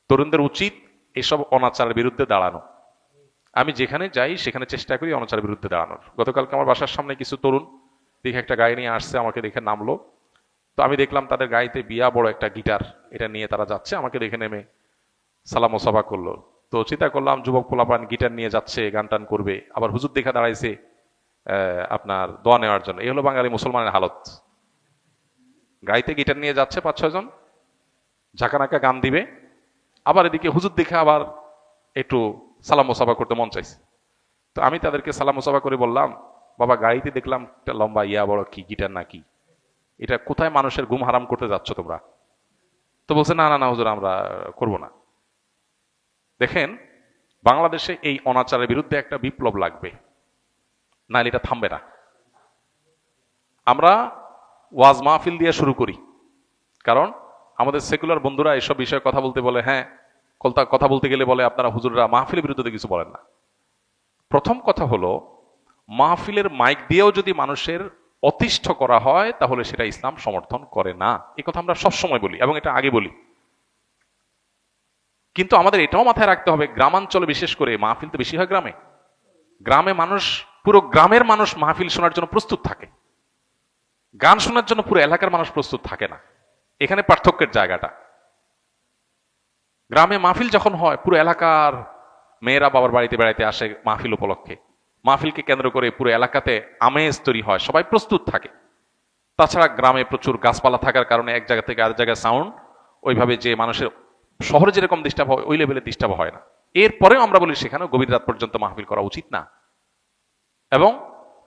তরুণদের উচিত এসব অনাচারের বিরুদ্ধে দাঁড়ানো। আমি যেখানে যাই সেখানে চেষ্টা করি অনাচারের বিরুদ্ধে দাঁড়ানোর। গতকালকে আমার বাসার সামনে কিছু তরুণ দেখে একটা গাড়ি নিয়ে আসছে, আমাকে দেখে নামলো। তো আমি দেখলাম তাদের গাড়িতে বিয়া বড় একটা গিটার, এটা নিয়ে তারা যাচ্ছে, আমাকে দেখে নেমে সালাম ও সাবা করলো। তো চিন্তা করলাম যুবক পোলাপান গিটার নিয়ে যাচ্ছে, গান টান করবে, আবার হুজুর দেখা দাঁড়াইছে আপনার দোয়া নেওয়ার জন্য। এই হলো বাঙালি মুসলমানের হালত। গাড়িতে গিটার নিয়ে যাচ্ছে 5-6 জন, ঝাঁকানাকা গান দিবে, আবার এদিকে হুজুর দেখে আবার একটু সালাম মোসাফা করতে মন চাইছে। তো আমি তাদেরকে সালাম মোসাফা করে বললাম, বাবা গাড়িতে দেখলাম একটা লম্বা ইয়া বড় কি গিটার নাকি, এটা কোথায় মানুষের ঘুম হারাম করতে যাচ্ছ তোমরা? তো বলছে, না না না হুজুর, আমরা করব না। দেখেন, বাংলাদেশে এই অনাচারের বিরুদ্ধে একটা বিপ্লব লাগবে, নাহলে এটা থামবে না। আমরা ওয়াজ মাহফিল দিয়ে শুরু করি, কারণ আমাদের সেকুলার বন্ধুরা এসব বিষয়ে কথা বলতে বলে, হ্যাঁ কথা বলতে গেলে বলে আপনারা হুজুররা মাহফিলের বিরুদ্ধে কিছু বলেন না। প্রথম কথা হলো, মাহফিলের মাইক দিয়েও যদি মানুষের অতিষ্ঠ করা হয় তাহলে সেটা ইসলাম সমর্থন করে না। এই কথা আমরা সবসময় বলি এবং এটা আগে বলি। কিন্তু আমাদের এটাও মাথায় রাখতে হবে, গ্রামাঞ্চলে বিশেষ করে মাহফিল তো বেশি হয় গ্রামে। গ্রামে মানুষ, পুরো গ্রামের মানুষ মাহফিল শোনার জন্য প্রস্তুত থাকে, গান শোনার জন্য পুরো এলাকার মানুষ প্রস্তুত থাকে না। এখানে পার্থক্যের জায়গাটা। গ্রামে মাহফিল যখন হয়, পুরো এলাকার মেয়েরা বাবার বাড়িতে বেড়াইতে আসে মাহফিল উপলক্ষে, মাহফিলকে কেন্দ্র করে পুরো এলাকাতে আমেজ তৈরি হয়, সবাই প্রস্তুত থাকে। তাছাড়া গ্রামে প্রচুর গাছপালা থাকার কারণে এক জায়গা থেকে আরেক জায়গায় সাউন্ড ওইভাবে যে মানুষের শহরে যেরকম ডিস্টার্ব হয় ওই লেভেলে ডিস্টার্ব হয় না। এরপরেও আমরা বলি সেখানেও গভীর রাত পর্যন্ত মাহফিল করা উচিত না। এবং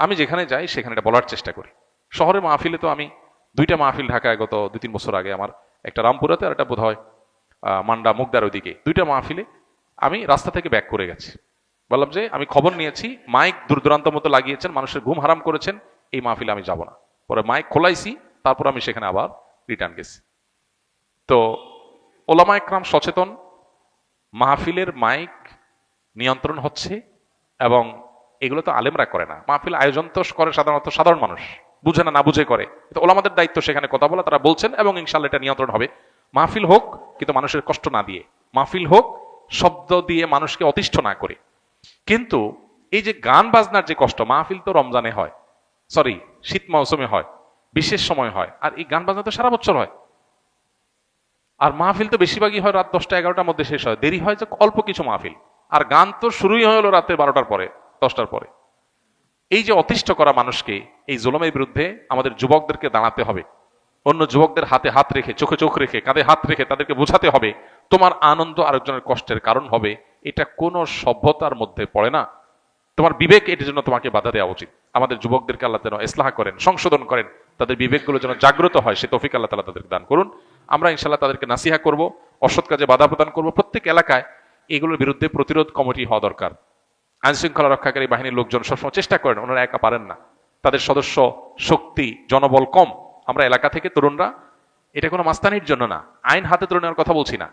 আমি যেখানে যাই সেখানে এটা বলার চেষ্টা করি। শহরে মাহফিলে তো আমি দুইটা মাহফিল ঢাকায় গত 2-3 বছর আগে, আমার একটা রামপুরাতে আর একটা বোধ হয় মান্ডা মুগদার ওইদিকে, দুইটা মাহফিলে আমি রাস্তা থেকে ব্যাক করে গেছি। বললাম যে আমি খবর নিয়েছি, মাইক দূর দূরান্ত মতো লাগিয়েছেন, মানুষের ঘুম হারাম করেছেন, এই মাহফিলে আমি যাব না। পরে মাইক খোলাইছি, তারপর আমি সেখানে আবার রিটার্ন গেছি। তো ওলামা একরাম সচেতন, মাহফিলের মাইক নিয়ন্ত্রণ হচ্ছে, এবং এগুলো তো আলেমরা করে না। মাহফিল আয়োজন তো করে সাধারণত সাধারণ মানুষ, বুঝে না বুঝে করে। তো ওলামাদের দায়িত্ব সেখানে কথা বলা, তারা বলছেন এবং ইনশাল্লাহ এটা নিয়ন্ত্রণ হবে। মাহফিল হোক কিন্তু মানুষের কষ্ট না দিয়ে, মাহফিল হোক শব্দ দিয়ে মানুষকে অতিষ্ঠ না করে। কিন্তু এই যে গান বাজনার যে কষ্ট, মাহফিল তো রমজানে হয়, সরি শীত মৌসুমে হয়, বিশেষ সময় হয়, আর এই গান বাজনা তো সারা বছর হয়। আর মাহফিল তো বেশিরভাগই হয় রাত 10টা-11টার মধ্যে শেষ হয়, দেরি হয় যে অল্প কিছু মাহফিল। আর গান তো শুরুই হলো রাতে 12টার পরে, 10টার পরে। এই যে অতিষ্ঠ করা মানুষকে, এই জুলুমের বিরুদ্ধে আমাদের যুবকদেরকে দাঁড়াতে হবে। অন্য যুবকদের হাতে হাত রেখে, চোখে চোখ রেখে, কাঁধে হাত রেখে তাদেরকে বোঝাতে হবে তোমার আনন্দ আরেকজনের কষ্টের কারণ হবে, এটা কোনো সভ্যতার মধ্যে পড়ে না। তোমার বিবেক এটির জন্য তোমাকে বাধা দেওয়া উচিত। আমাদের যুবকদেরকে আল্লাহ যেন ইসলাহ করেন, সংশোধন করেন, তাদের বিবেকগুলো যেন জাগ্রত হয়, সে তৌফিক আল্লাহ তাআলা তাদেরকে দান করুন। আমরা ইনশাআল্লাহ তাদেরকে নাসিহা করব, অসৎ কাজে বাধা প্রদান করব। প্রত্যেক এলাকায় এগুলোর বিরুদ্ধে প্রতিরোধ কমিটি হওয়া দরকার। আইন শৃঙ্খলা রক্ষাকারী বাহিনীর লোকজন সবসময় চেষ্টা করেন, ওনারা একা পারেন না, তাদের সদস্য শক্তি জনবল কম। আমরা এলাকা থেকে তরুণরা, এটা কোনো মাস্তানির জন্য না, আইন হাতে তুলে নেওয়ার কথা বলছি না,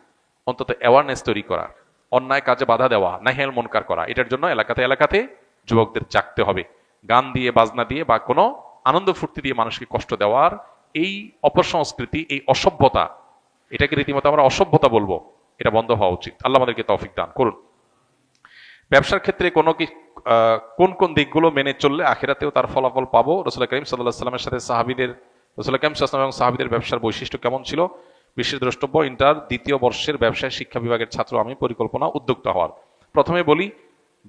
অন্তত অ্যাওয়ারনেস তৈরি করা, অন্যায় কাজে বাধা দেওয়া, নাহিয়াল মুনকার করা, এটার জন্য এলাকাতে এলাকাতে যুবকদের জাগতে হবে। গান দিয়ে বাজনা দিয়ে বা কোনো আনন্দ ফুর্তি দিয়ে মানুষকে কষ্ট দেওয়ার এই অপসংস্কৃতি, এই অসভ্যতা, এটাকে রীতিমতো আমরা অসভ্যতা বলবো, এটা বন্ধ হওয়া উচিত। আল্লাহ আমাদেরকে তৌফিক দান করুন। ব্যবসার ক্ষেত্রে কোন কোন দিকগুলো মেনে চললে আখিরাতেও তার ফলাফল পাবো? রাসূল করিম সাল্লাল্লাহু আলাইহি সাল্লামের সাথে সাহাবীদের, রাসূল করিম সাল্লাল্লাহু আলাইহি ওয়াসাল্লাম এবং সাহাবীদের ব্যবসার বৈশিষ্ট্য কেমন ছিল? বিশেষ দ্রষ্টব্য, ইন্টার 2য় বর্ষের ব্যবসায় শিক্ষা বিভাগের ছাত্র আমি, পরিকল্পনা উদ্যোক্তা হওয়ার। প্রথমে বলি,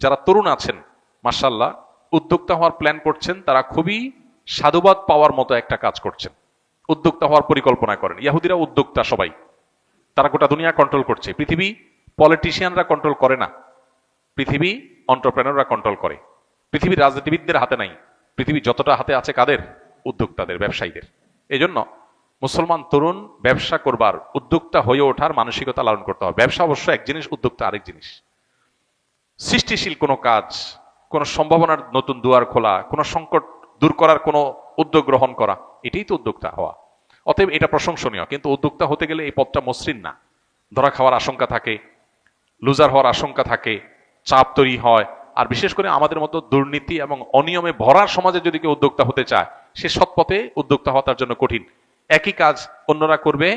যারা তরুণ আছেন মাশাআল্লাহ উদ্যোক্তা হওয়ার প্ল্যান করছেন, তারা খুবই সাধুবাদ পাওয়ার মতো একটা কাজ করছেন। উদ্যোক্তা হওয়ার পরিকল্পনা করেন। ইহুদিরা উদ্যোক্তা সবাই, তারা গোটা দুনিয়া কন্ট্রোল করছে। পৃথিবী পলিটিশিয়ানরা কন্ট্রোল করে না, পৃথিবী এন্টারপ্রেনাররা কন্ট্রোল করে। পৃথিবীর রাজনীতিবিদদের হাতে নাই, পৃথিবী যতটা হাতে আছে কাদের? উদ্যোক্তাদের, ব্যবসায়ীদের। এই জন্য মুসলমান তরুণ ব্যবসা করবার, উদ্যোক্তা হয়ে ওঠার মানসিকতা লালন করতে হবে। ব্যবসা অবশ্য এক জিনিস, উদ্যোক্তা আরেক জিনিস। সৃষ্টিশীল কোনো কাজ, কোনো সম্ভাবনার নতুন দুয়ার খোলা, কোনো সংকট দূর করার কোনো উদ্যোগ গ্রহণ করা, এটাই তো উদ্যোক্তা হওয়া। অতএব এটা প্রশংসনীয়, কিন্তু উদ্যোক্তা হতে গেলে এই পথটা মসৃণ না। ধরা খাওয়ার আশঙ্কা থাকে, লুজার হওয়ার আশঙ্কা থাকে, চাপ তৈরি হয়। আর বিশেষ করে আমাদের মতো দুর্নীতি এবং অনিয়মে ভরার সমাজে যদি কেউ উদ্যোক্তা হতে চায়, সে সৎ পথে উদ্যোক্তা হওয়া তার জন্য কঠিন। একই কাজ অন্যরা করবে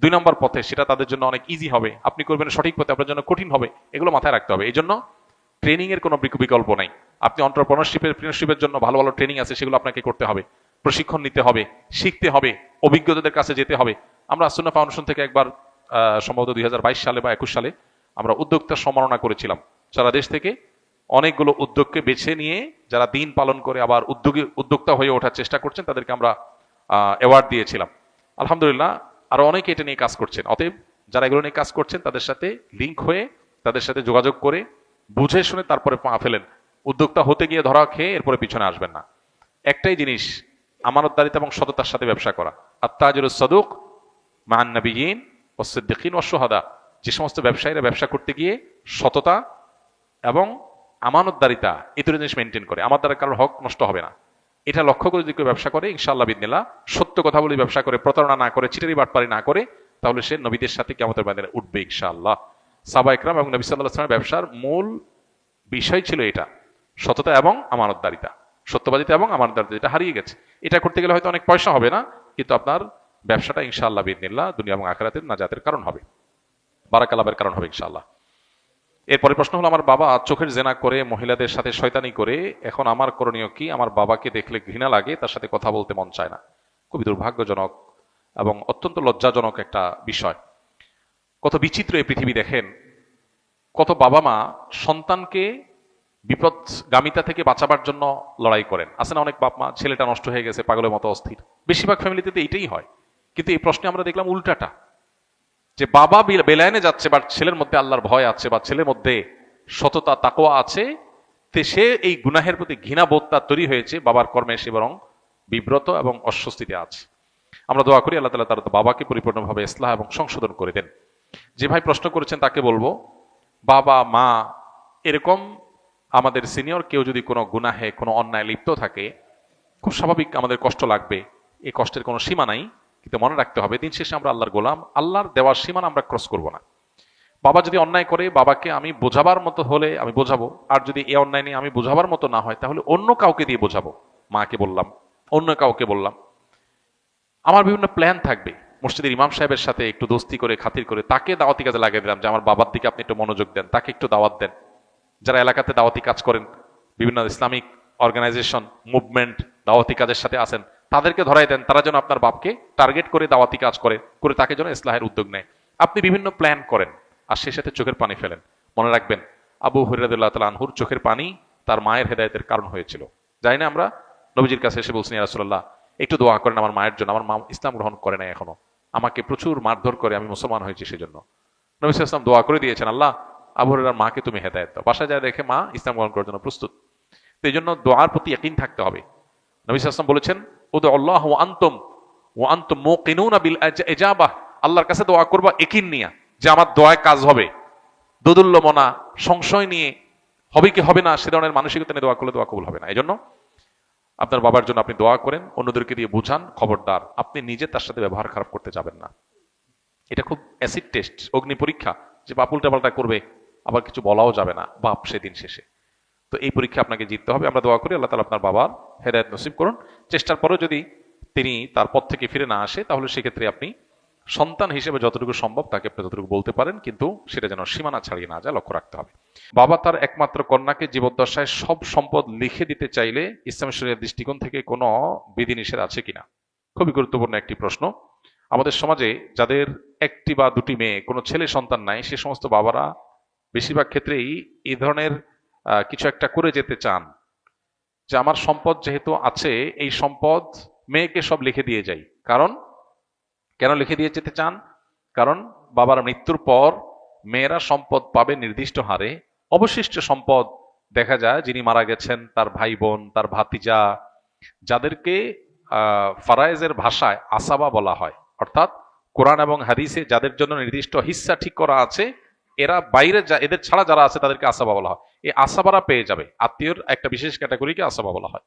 2 নম্বর পথে, সেটা তাদের জন্য অনেক ইজি হবে, আপনি করবেন সঠিক পথে, আপনার জন্য কঠিন হবে। এগুলো মাথায় রাখতে হবে। এই জন্য ট্রেনিং এর কোনো বিকল্প নাই। আপনি এন্টারপ্রেনারশিপের জন্য ভালো ভালো ট্রেনিং আছে, সেগুলো আপনাকে করতে হবে, প্রশিক্ষণ নিতে হবে, শিখতে হবে, অভিজ্ঞতাদের কাছে যেতে হবে। আমরা সুন্নাহ ফাউন্ডেশন থেকে একবার সম্ভবত 2022 সালে বা 21 সালে আমরা উদ্যোক্তা সম্মাননা করেছিলাম। সারা দেশ থেকে অনেকগুলো উদ্যোগকে বেছে নিয়ে যারা দিন পালন করে আবার উদ্যোক্তা হয়ে ওঠার চেষ্টা করছেন, তাদেরকে আমরা অ্যাওয়ার্ড দিয়েছিলাম। আলহামদুলিল্লাহ, আরো অনেকে এটা নিয়ে কাজ করছেন। অতএব যারা এগুলো নিয়ে কাজ করছেন তাদের সাথে লিঙ্ক হয়ে, তাদের সাথে যোগাযোগ করে, বুঝে শুনে তারপরে পা ফেলেন। উদ্যোক্তা হতে গিয়ে ধরা খেয়ে এরপরে পিছনে আসবেন না। একটাই জিনিস, আমানতদারিতা এবং সততার সাথে ব্যবসা করা। আত্তাজিরুস সাদুক মান নাবিয়িন ওয়াস সিদ্দিকিন ওয়াস শুহাদা। যে সমস্ত ব্যবসায়ীরা ব্যবসা করতে গিয়ে সততা এবং আমানতদারিতা এই দুটো জিনিস মেনটেন করে, আমার দ্বারা কারোর হক নষ্ট হবে না, এটা লক্ষ্য করে যদি কেউ ব্যবসা করে, ইনশাআল্লাহ বিদিনিল্লাহ, সত্য কথা বলে ব্যবসা করে, প্রতারণা না করে, চিটারি বাটপারি না করে, তাহলে সে নবীদের সাথে কিয়ামতের ময়দানে উঠবে ইনশাআল্লাহ। সাহাবা ইকরাম এবং নবী সাল্লাল্লাহু আলাইহি ওয়াসাল্লামের ব্যবসার মূল বিষয় ছিল এটা, সততা এবং আমানতদারিতা। সত্যবাদিতা এবং আমানতদারিতা এটা হারিয়ে গেছে। এটা করতে গেলে হয়তো অনেক পয়সা হবে না, কিন্তু আপনার ব্যবসাটা ইনশাআল্লাহ বিদিনিল্লাহ দুনিয়া এবং আখিরাতের নাজাতের কারণ হবে, বারাকাল্লাহের কারণ হবে ইনশাআল্লাহ। এরপরে প্রশ্ন হলো, আমার বাবা চোখের জেনা করে, মহিলাদের সাথে শয়তানি করে, এখন আমার করণীয় কি? আমার বাবাকে দেখলে ঘৃণা লাগে, তার সাথে কথা বলতে মন চায় না। খুবই দুর্ভাগ্যজনক এবং অত্যন্ত লজ্জাজনক একটা বিষয়। কত বিচিত্র এই পৃথিবী দেখেন। কত বাবা মা সন্তানকে বিপদগামিতা থেকে বাঁচাবার জন্য লড়াই করেন। আছে না অনেক বাপ মা, ছেলেটা নষ্ট হয়ে গেছে, পাগলের মতো অস্থির। বেশিরভাগ ফ্যামিলিতে তো এইটাই হয়। কিন্তু এই প্রশ্নে আমরা দেখলাম উল্টাটা, যে বাবা বেলায়নে যাচ্ছে, বা ছেলের মধ্যে আল্লাহর ভয় আছে, বা ছেলের মধ্যে সততা তাকওয়া আছে, তে সে এই গুনাহের প্রতি ঘৃণাবোধ তার তৈরি হয়েছে, বাবার কর্মে সে বরং বিব্রত এবং অস্বস্তিতে আছে। আমরা দোয়া করি আল্লাহ তাআলা তার বাবাকে পরিপূর্ণভাবে ইসলাহ এবং সংশোধন করে দেন। যে ভাই প্রশ্ন করেছেন তাকে বলবো, বাবা মা এরকম আমাদের সিনিয়র কেউ যদি কোনো গুনাহে, কোনো অন্যায় লিপ্ত থাকে, খুব স্বাভাবিক আমাদের কষ্ট লাগবে। এই কষ্টের কোনো সীমা নাই, কিন্তু মনে রাখতে হবে দিন শেষে আমরা আল্লাহর গোলাম, আল্লাহর দেওয়ার সীমানা আমরা ক্রস করব না। বাবা যদি অন্যায় করে, বাবাকে আমি বোঝাবার মতো হলে আমি বোঝাবো, আর যদি এই অন্যায় নিয়ে আমি বোঝাবার মতো না হয়, তাহলে অন্য কাউকে দিয়ে বোঝাবো। মাকে বললাম, অন্য কাউকে বললাম। আমার বিভিন্ন প্ল্যান থাকবে, মসজিদের ইমাম সাহেবের সাথে একটু দোস্তি করে, খাতির করে তাকে দাওয়াতি কাজে লাগিয়ে দিলাম, যে আমার বাবার দিকে আপনি একটু মনোযোগ দেন, তাকে একটু দাওয়াত দেন। যারা এলাকাতে দাওয়াতি কাজ করেন, বিভিন্ন ইসলামিক অর্গানাইজেশন, মুভমেন্ট, দাওয়াতি কাজের সাথে আছেন, তাদেরকে ধরাই দেন, তারা যেন আপনার বাপকে টার্গেট করে দাওয়াতি কাজ করে তাকে যেন ইসলাহের উদ্যোগ নেয়। আপনি বিভিন্ন প্ল্যান করেন, আর সেই সাথে চোখের পানি ফেলেন। মনে রাখবেন, আবু হুরায়রা রাদিয়াল্লাহু তাআলা আনহুর চোখের পানি তার মায়ের হেদায়েতের কারণ হয়েছিল। জানি না, আমরা নবীজির কাছে এসে বলছেন, ইয়া রাসূলুল্লাহ একটু দোয়া করেন আমার মায়ের জন্য, আমার মা ইসলাম গ্রহণ করে নাই এখনো, আমাকে প্রচুর মারধর করে, আমি মুসলমান হয়েছি সেজন্য। নবী সাল্লাল্লাহু আলাইহি ওয়াসাল্লাম দোয়া করে দিয়েছেন, আল্লাহ আবু হুরায়রার মাকে তুমি হেদায়েত দাও। বাসায় যায় দেখে মা ইসলাম গ্রহণ করার জন্য প্রস্তুত। তো এই জন্য দোয়ার প্রতি ইয়াকিন থাকতে হবে। নবী সাল্লাল্লাহু আলাইহি ওয়াসাল্লাম বলেছেন, উদু আল্লাহ ওয়া আনতুম মুকিনুনা বিল ইজাবাহ, আল্লাহর কাছে দোয়া করবা ইয়াকিন নিয়ে, যে আমার দোয়ায় কাজ হবে। দোদুল্য মনা, সংশয় নিয়ে হবে কি হবে না সে ধরনের মানসিকতা নিয়ে দোয়া করলে দোয়া কবুল হবে না। এই জন্য আপনার বাবার জন্য আপনি দোয়া করেন, অন্যদেরকে দিয়ে বুঝান, খবরদার আপনি নিজে তার সাথে ব্যবহার খারাপ করতে যাবেন না। এটা খুব অ্যাসিড টেস্ট, অগ্নি পরীক্ষা, যে বাপ উল্টাপাল্টা করবে, আবার কিছু বলাও যাবে না বাপ সেদিন শেষে। তো এই পরীক্ষা আপনাকে জিততে হবে। আমরা দোয়া করি আল্লাহ তাআলা আপনার বাবার হেদায়েত নসিব করুন। চেষ্টার পরেও যদি তিনি তার পথ থেকে ফিরে না আসে, তাহলে সেক্ষেত্রে আপনি সন্তান হিসেবে যতটুকু সম্ভব তাকে আপনি ততটুকু বলতে পারেন, কিন্তু সেটা যেন সীমানা ছাড়িয়ে না যায়, লক্ষ্য রাখতে হবে। বাবা তার একমাত্র কন্যাকে জীবদ্দশায় সব সম্পদ লিখে দিতে চাইলে ইসলামী শরীয়তের দৃষ্টিকোণ থেকে কোনো বিধিনিষেধ আছে কিনা? খুবই গুরুত্বপূর্ণ একটি প্রশ্ন। আমাদের সমাজে যাদের একটি বা দুটি মেয়ে, কোনো ছেলে সন্তান নাই, সে সমস্ত বাবারা বেশিরভাগ ক্ষেত্রেই এই ধরনের কিছু একটা করে যেতে চান, যে আমার সম্পদ যেহেতু আছে, এই সম্পদ মেয়েকে সব লিখে দিয়ে যাই। কারণ কেন লিখে দিয়ে যেতে চান? কারণ বাবার মৃত্যুর পর মেয়েরা সম্পদ পাবে নির্দিষ্ট হারে, অবশিষ্ট সম্পদ দেখা যায় যিনি মারা গেছেন তার ভাই বোন, তার ভাতিজা, যাদেরকে ফারায়েজের ভাষায় আসাবা বলা হয়, অর্থাৎ কোরআন এবং হাদিসে যাদের জন্য নির্দিষ্ট হিস্সা ঠিক করা আছে, এরা বাইরে এদের ছাড়া যারা আছে তাদেরকে আসাবা বলা হয়। এই আসাবারা পেয়ে যাবে। আত্মীয়র একটা বিশেষ ক্যাটাগরিকে আসাবা বলা হয়।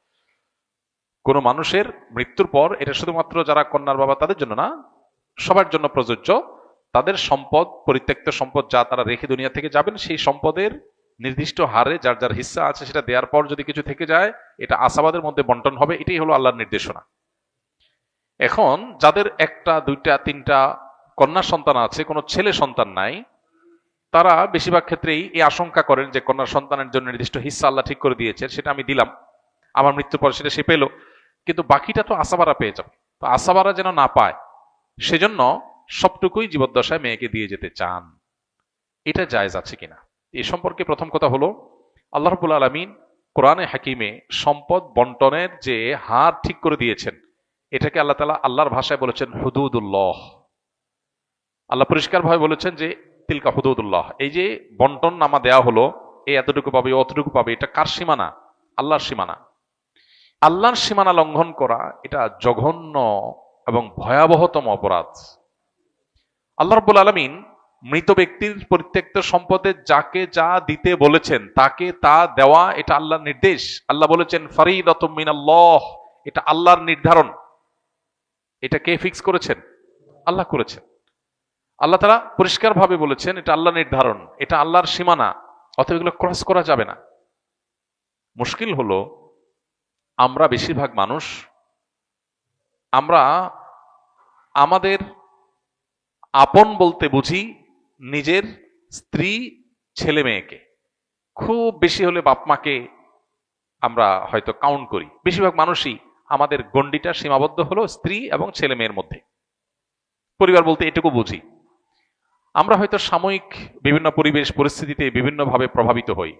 কোনো মানুষের মৃত্যুর পর এটা শুধুমাত্র যারা কন্যার বাবা তাদের জন্য না, সবার জন্য প্রযোজ্য। তাদের সম্পদ, পরিত্যক্ত সম্পদ যা তারা রেখে দুনিয়া থেকে যাবেন, সেই সম্পদের নির্দিষ্ট হারে যার যার হিস্সা আছে সেটা দেওয়ার পর যদি কিছু থেকে যায়, এটা আসাবাদের মধ্যে বন্টন হবে। এটাই হলো আল্লাহর নির্দেশনা। এখন যাদের একটা, দুইটা, তিনটা কন্যা সন্তান আছে, কোনো ছেলে সন্তান নাই, তারা বেশিরভাগ ক্ষেত্রেই এই আশঙ্কা করেন যে কন্যা সন্তানের জন্য নির্দিষ্ট হিস্সা আল্লাহ ঠিক করে দিয়েছে, সেটা আমি দিলাম, আমার মৃত্যুর পর সেটা সে পেল, কিন্তু বাকিটা তো আসাবারা পেয়ে যাবে। তো আসাবারা যেন না পায়, সেজন্য সবটুকুই জীবদ্দশায় মেয়েকে দিয়ে যেতে চান। এটা জায়েজ আছে কিনা এ সম্পর্কে প্রথম কথা হলো, আল্লাহ রাব্বুল আলামিন কোরআনে হাকিমে সম্পদ বন্টনের যে হার ঠিক করে দিয়েছেন, এটাকে আল্লাহ তাআলা আল্লাহর ভাষায় বলেছেন হুদুদুল্লাহ। আল্লাহ পরিষ্কারভাবে বলেছেন যে তিলকা হুদুদুল্লাহ, এই যে বন্টন নামা দেয়া হলো, এই এতটুকু পাবে অতটুকু পাবে, এটা কার সীমানা? আল্লাহর সীমানা। আল্লাহর সীমানা লঙ্ঘন করা এটা জঘন্য এবং ভয়াবহতম অপরাধ। আল্লাহ রাব্বুল আলামিন মৃত ব্যক্তির পরিত্যক্ত সম্পদে যাকে যা দিতে বলেছেন তাকে তা দেওয়া, এটা আল্লাহর নির্দেশ। আল্লাহ বলেছেন ফারিদাতুম মিনাল্লাহ, এটা আল্লাহর নির্ধারণ। এটা কে ফিক্স করেছেন? আল্লাহ করেছেন। আল্লাহ তাআলা পরিষ্কারভাবে বলেছেন এটা আল্লাহর নির্ধারণ, এটা আল্লাহর সীমানা, অতএব এগুলো ক্রস করা যাবে না। মুশকিল হলো আমরা বেশিরভাগ মানুষ, আমরা আমাদের আপন বলতে বুঝি নিজের স্ত্রী ছেলে মেয়েকে, খুব বেশি হলে বাপ মাকে আমরা হয়তো কাউন্ট করি। বেশিরভাগ মানুষই আমাদের গণ্ডিটা সীমাবদ্ধ হলো স্ত্রী এবং ছেলে মেয়ের মধ্যে। পরিবার বলতে এটুকু বুঝি। আমরা হয়তো সাময়িক বিভিন্ন পরিবেশ পরিস্থিতিতে বিভিন্নভাবে প্রভাবিত হই।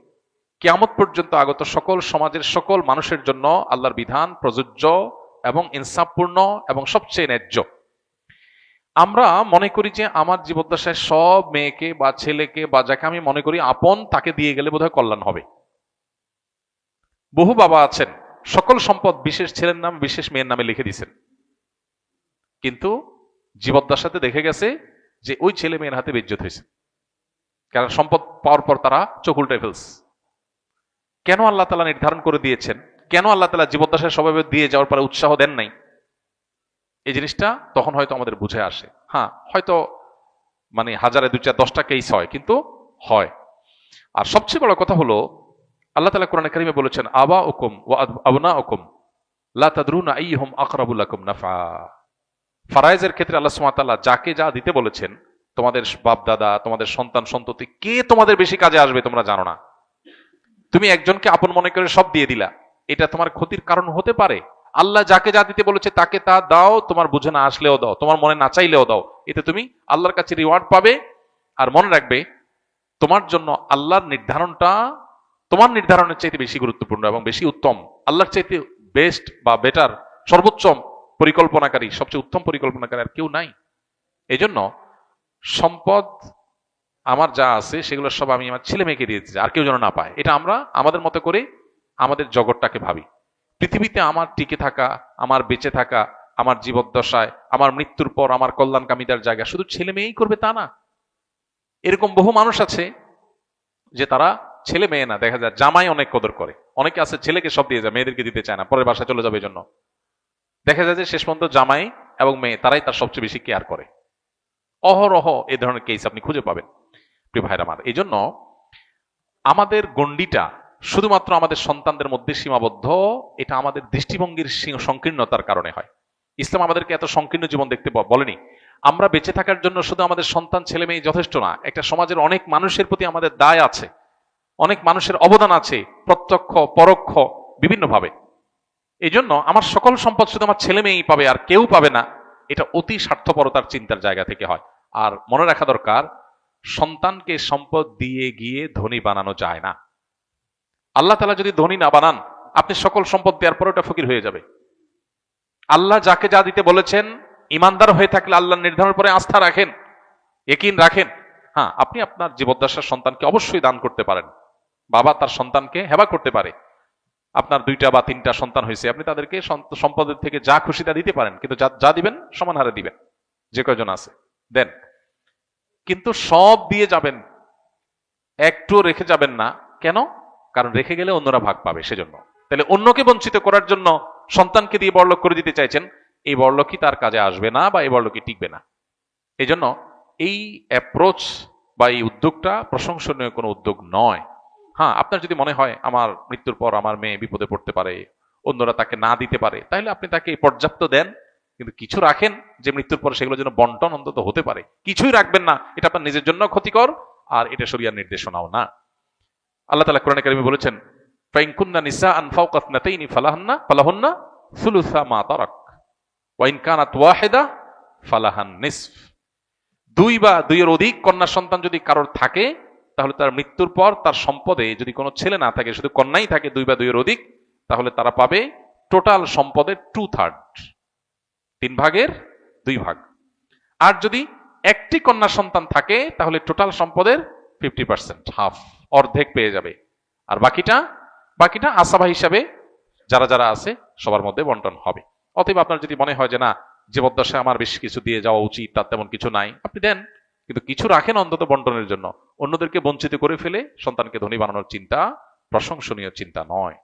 কিয়ামত পর্যন্ত আগত সকল সমাজের সকল মানুষের জন্য আল্লাহর বিধান প্রযোজ্য এবং ইনসাফপূর্ণ এবং সবচেয়ে ন্যায্য। আমরা মনে করি যে আমার জীবদ্দশায় সব মেয়েকে বা ছেলেকে বা যাকে আমি মনে করি আপন তাকে দিয়ে গেলে বোধহয় কল্যাণ হবে। বহু বাবা আছেন সকল সম্পদ বিশেষ ছেলের নাম বিশেষ মেয়ের নামে লিখে দিয়েছেন, কিন্তু জীবদ্দশাতে দেখে গেছে যে ওই ছেলে মেয়ের হাতে বেজ্জত হয়েছে, কারণ সম্পদ পাওয়ার পর তারা চোখ উল্টে ফেলছে। কেন আল্লাহ তাআলা নির্ধারণ করে দিয়েছেন? কেন আল্লাহ তাআলা জীবদ্দশায় সবাই দিয়ে যাওয়ার পরে উৎসাহ দেন নাই? এই জিনিসটা তখন হয়তো আমাদের বুঝে আসে। হ্যাঁ, হয়তো মানে হাজারে 2-4-10টা কেস হয়, কিন্তু হয়। আর সবচেয়ে বড় কথা হলো আল্লাহ তাআলা কোরআনে কারিমে বলেছেন আবাউকুম ওয়া আবনাউকুম লা তাদরুনা আইয়ুহুম আকরাবু লাকুম নাফা। ফারায়েজের ক্ষেত্রে আল্লাহ সুবহানাহু ওয়া তাআলা যাকে যা দিতে বলেছেন, তোমাদের বাপ দাদা, তোমাদের সন্তান সন্ততি, কে তোমাদের বেশি কাজে আসবে তোমরা জানো না। তুমি একজনকে আপন মনে করে সব দিয়ে দিলা, এটা তোমার ক্ষতির কারণ হতে পারে। আল্লাহ যাকে যা দিতে বলেছে তাকে তা দাও, তোমার বুঝে না আসলেও দাও, তোমার মনে না চাইলেও দাও, এতে তুমি আল্লাহর কাছে রিওয়ার্ড পাবে। আর মনে রাখবে তোমার জন্য আল্লাহর নির্ধারণটা তোমার নির্ধারণের চাইতে বেশি গুরুত্বপূর্ণ এবং বেশি উত্তম। আল্লাহর চাইতে বেস্ট বা বেটার, সর্বোচ্চ পরিকল্পনাকারী, সবচেয়ে উত্তম পরিকল্পনাকারী আর কেউ নাই। এই জন্য সম্পদ আমার যা আছে সেগুলো সব আমি আমার ছেলে মেয়েকে দিয়ে দিচ্ছি, আর কেউ যেন না পায়। এটা আমরা আমাদের মতো করে আমাদের জগৎটাকে ভাবি। পৃথিবীতে আমার টিকে থাকা, আমার বেঁচে থাকা, আমার জীবদ্দশায়, আমার মৃত্যুর পর আমার কল্যাণকামীদের জায়গা শুধু ছেলে মেয়েই করবে তা না। এরকম বহু মানুষ আছে যে তারা ছেলে মেয়ে না, দেখা যায় জামাই অনেক কদর করে। অনেকে আছে ছেলেকে সব দিয়ে যায়, মেয়েদেরকে দিতে চায় না, পরের বাসায় চলে যাবে এই জন্য। দেখা যায় যে শেষ পর্যন্ত জামাই এবং মেয়ে তারাই তার সবচেয়ে বেশি কেয়ার করে। অহরহ এই ধরনের কেস আপনি খুঁজে পাবেন প্রিয় ভাইরা আমার। এই জন্য আমাদের গণ্ডিটা শুধুমাত্র আমাদের সন্তানদের মধ্যে সীমাবদ্ধ, এটা আমাদের দৃষ্টিভঙ্গির সংকীর্ণতার কারণে হয়। ইসলাম আমাদেরকে এত সংকীর্ণ জীবন দেখতে বলেনি। আমরা বেঁচে থাকার জন্য শুধু আমাদের সন্তান ছেলে মেয়ে যথেষ্ট না, একটা সমাজের অনেক মানুষের প্রতি আমাদের দায় আছে, অনেক মানুষের অবদান আছে, প্রত্যক্ষ পরোক্ষ বিভিন্নভাবে। এই জন্য আমার সকল সম্পদ শুধু আমার ছেলে মেয়েই পাবে আর কেউ পাবে না, এটা অতি স্বার্থপরতার চিন্তার জায়গা থেকে হয়। আর মনে রাখা দরকার, সন্তানকে সম্পদ দিয়ে গিয়ে ধনী বানানো যায় না। আল্লাহ তাআলা যদি ধনী না বানান, আপনি সকল সম্পদ দেওয়ার পরে ওটা ফকির হয়ে যাবে। আল্লাহ যাকে যা দিতে বলেছেন, ইমানদার হয়ে থাকলে আল্লাহর নির্ধারণের পরে আস্থা রাখেন, ইয়াকিন রাখেন। হ্যাঁ, আপনি আপনার জীবদ্দশার সন্তানকে অবশ্যই দান করতে পারেন। বাবা তার সন্তানকে হেবা করতে পারে। আপনার 2টা বা 3টা সন্তান হয়েছে, আপনি তাদেরকে সম্পদের থেকে যা খুশি তা দিতে পারেন, কিন্তু যা দিবেন সমান হারে দিবেন। যে কয়জন আছে দেন, কিন্তু সব দিয়ে যাবেন, একটু রেখে যাবেন না। কেন? কারণ রেখে গেলে অন্যরা ভাগ পাবে, সেজন্য। তাহলে অন্যকে বঞ্চিত করার জন্য সন্তানকে দিয়ে বড়লোক করে দিতে চাইছেন, এই বড়লোকই তার কাজে আসবে না বা এই বড়লোকই টিকবে না। এই জন্য এই অ্যাপ্রোচ বা এই উদ্যোগটা প্রশংসনীয় কোনো উদ্যোগ নয়। হ্যাঁ, আপনার যদি মনে হয় আমার মৃত্যুর পর আমার মেয়ে বিপদে পড়তে পারে, অন্যরা তাকে না দিতে পারে, তাহলে আপনি তাকে পর্যাপ্ত দেন, কিন্তু কিছু রাখেন যে মৃত্যুর পর সেগুলো যেন বন্টন অন্তত হতে পারে। কিছুই রাখবেন না, এটা আপনার নিজের জন্য ক্ষতিকর, আর এটা শরিয়ার নির্দেশনাও না। আল্লাহ তাআলা কোরআনে কারিমে বলেছেন ফাইন কুননা নিসাআন ফাওকা ইসনাতাইনি ফালাহুন্না সুলুসা মা তারাক ওয়া ইন কানাত ওয়াহিদা ফালাহান নিসফ। 2 বা 2-এর অধিক কন্যা সন্তান যদি কারোর থাকে, তাহলে তার মৃত্যুর পর তার সম্পদে যদি কোনো ছেলে না থাকে, শুধু কন্যাই থাকে 2 বা 2-এর অধিক, তাহলে তারা পাবে টোটাল সম্পদের 2/3, 3 ভাগের 2 ভাগ। আর যদি একটি কন্যা সন্তান থাকে তাহলে টোটাল সম্পদের 50%, হাফ, অর্ধেক পেয়ে যাবে। আর বাকিটা আসাবা হিসাবে যারা যারা আছে সবার মধ্যে বন্টন হবে। অতএব আপনার যদি মনে হয় যে না, জীবদ্দশায় আমার বেশি কিছু দিয়ে যাওয়া উচিত, তার তেমন কিছু নাই, আপনি দেন, কিন্তু কিছু রাখেন অন্তত বন্টনের জন্য। অন্যদেরকে বঞ্চিত করে ফেলে সন্তানকে ধনী বানানোর চিন্তা প্রশংসনীয় চিন্তা নয়।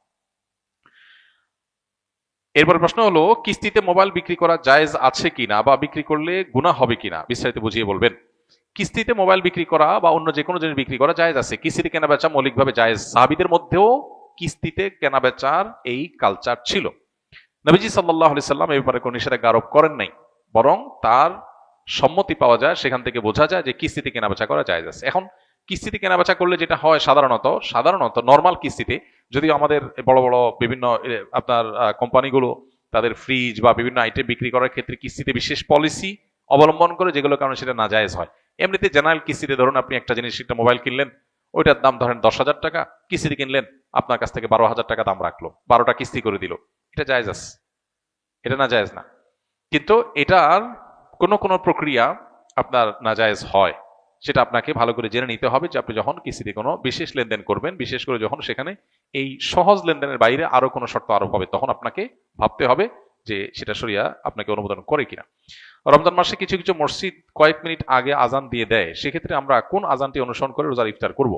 এরপর প্রশ্ন হলো, কিস্তিতে মোবাইল বিক্রি করা জায়েজ আছে কিনা, বা বিক্রি করলে গুনাহ হবে কিনা, বিস্তারিত বুঝিয়ে বলবেন। কিস্তিতে মোবাইল বিক্রি করা বা অন্য যে কোনো জিনিস বিক্রি করা জায়েজ আছে। কিস্তিতে কেনা বেচা মৌলিকভাবে জায়েজ। সাহাবীদের মধ্যেও কিস্তিতে কেনা বেচার এই কালচার ছিল। নবীজি সাল্লাল্লাহু আলাইহি সাল্লাম এই ব্যাপারে কোনো নিষেধাজ্ঞা আরোপ করেন নাই, বরং তার সম্মতি পাওয়া যায়, সেখান থেকে বোঝা যায় যে কিস্তিতে কেনাবেচা করা জায়েজ আছে। এখন কিস্তিতে কেনাবেচা করলে যেটা হয় সাধারণত নরমাল কিস্তিতে, যদিও আমাদের বড় বড় বিভিন্ন আপনার কোম্পানিগুলো তাদের ফ্রিজ বা বিভিন্ন আইটেম বিক্রি করার ক্ষেত্রে কিস্তিতে বিশেষ পলিসি অবলম্বন করে, যেগুলোর কারণে সেটা নাজায়েজ হয়। এমনিতে জেনারেল কিস্তিতে ধরুন আপনি একটা জিনিস, একটা মোবাইল কিনলেন, ওইটার দাম ধরেন 10,000 টাকা, কিস্তিতে কিনলেন, আপনার কাছ থেকে 12,000 টাকা দাম রাখলো, 12টা কিস্তি করে দিল, এটা জায়েজ আছে, এটা না জায়েজ না। কিন্তু এটার কোনো প্রক্রিয়া আপনার নাজায়েজ হয়, সেটা আপনাকে ভালো করে জেনে নিতে হবে যে আপনি যখন কিস্তিতে কোনো বিশেষ লেনদেন করবেন, বিশেষ করে যখন সেখানে এই সহজ লেনদেনের বাইরে আরো কোনো শর্ত আরোপ হবে, তখন আপনাকে ভাবতে হবে যে সেটা শরিয়া আপনাকে অনুমোদন করে কিনা। রমজান মাসে কিছু কিছু মসজিদ কয়েক মিনিট আগে আজান দিয়ে দেয়, সেক্ষেত্রে আমরা কোন আজানটি অনুসরণ করে রোজার ইফতার করব?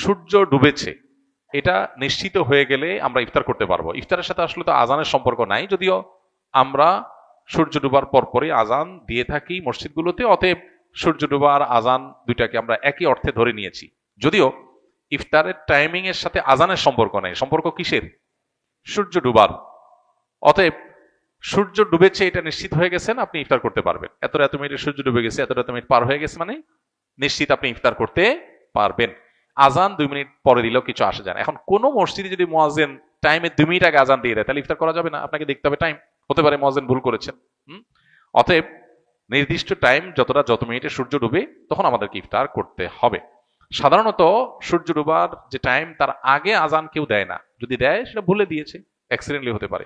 সূর্য ডুবেছে এটা নিশ্চিত হয়ে গেলে আমরা ইফতার করতে পারবো। ইফতারের সাথে আসলে তো আজানের সম্পর্ক নাই, যদিও আমরা সূর্য ডুবার পরপরই আজান দিয়ে থাকি মসজিদগুলোতে, অতএব সূর্য ডুবার আজান দুইটাকে আমরা একই অর্থে ধরে নিয়েছি। যদিও ইফতারের টাইমিং এর সাথে আজানের সম্পর্ক নেই, সম্পর্ক কিসের? সূর্য ডুবার। অতএব সূর্য ডুবেছে এটা নিশ্চিত হয়ে গেছেন, আপনি ইফতার করতে পারবেন। এত মিনিটে সূর্য ডুবে গেছে, এত মিনিট পার হয়ে গেছে, মানে নিশ্চিত আপনি ইফতার করতে পারবেন। আজান 2 মিনিট পরে দিলেও কিছু আসে যায় না। এখন কোন মসজিদে যদি মুয়াজ্জিন টাইমে 2 মিনিট আগে আজান দিয়ে দেয়, তাহলে ইফতার করা যাবে না, আপনাকে দেখতে হবে টাইম, হতে পারে মুয়াজ্জিন ভুল করেছেন। অতএব নির্দিষ্ট টাইম যত মিনিটে সূর্য ডুবে তখন আমাদেরকে ইফতার করতে হবে। সাধারণত সূর্য ডুবার যে টাইম তার আগে আজান কেউ দেয় না, যদি দেয় সেটা ভুলে দিয়েছে, অ্যাক্সিডেন্টলি হতে পারে।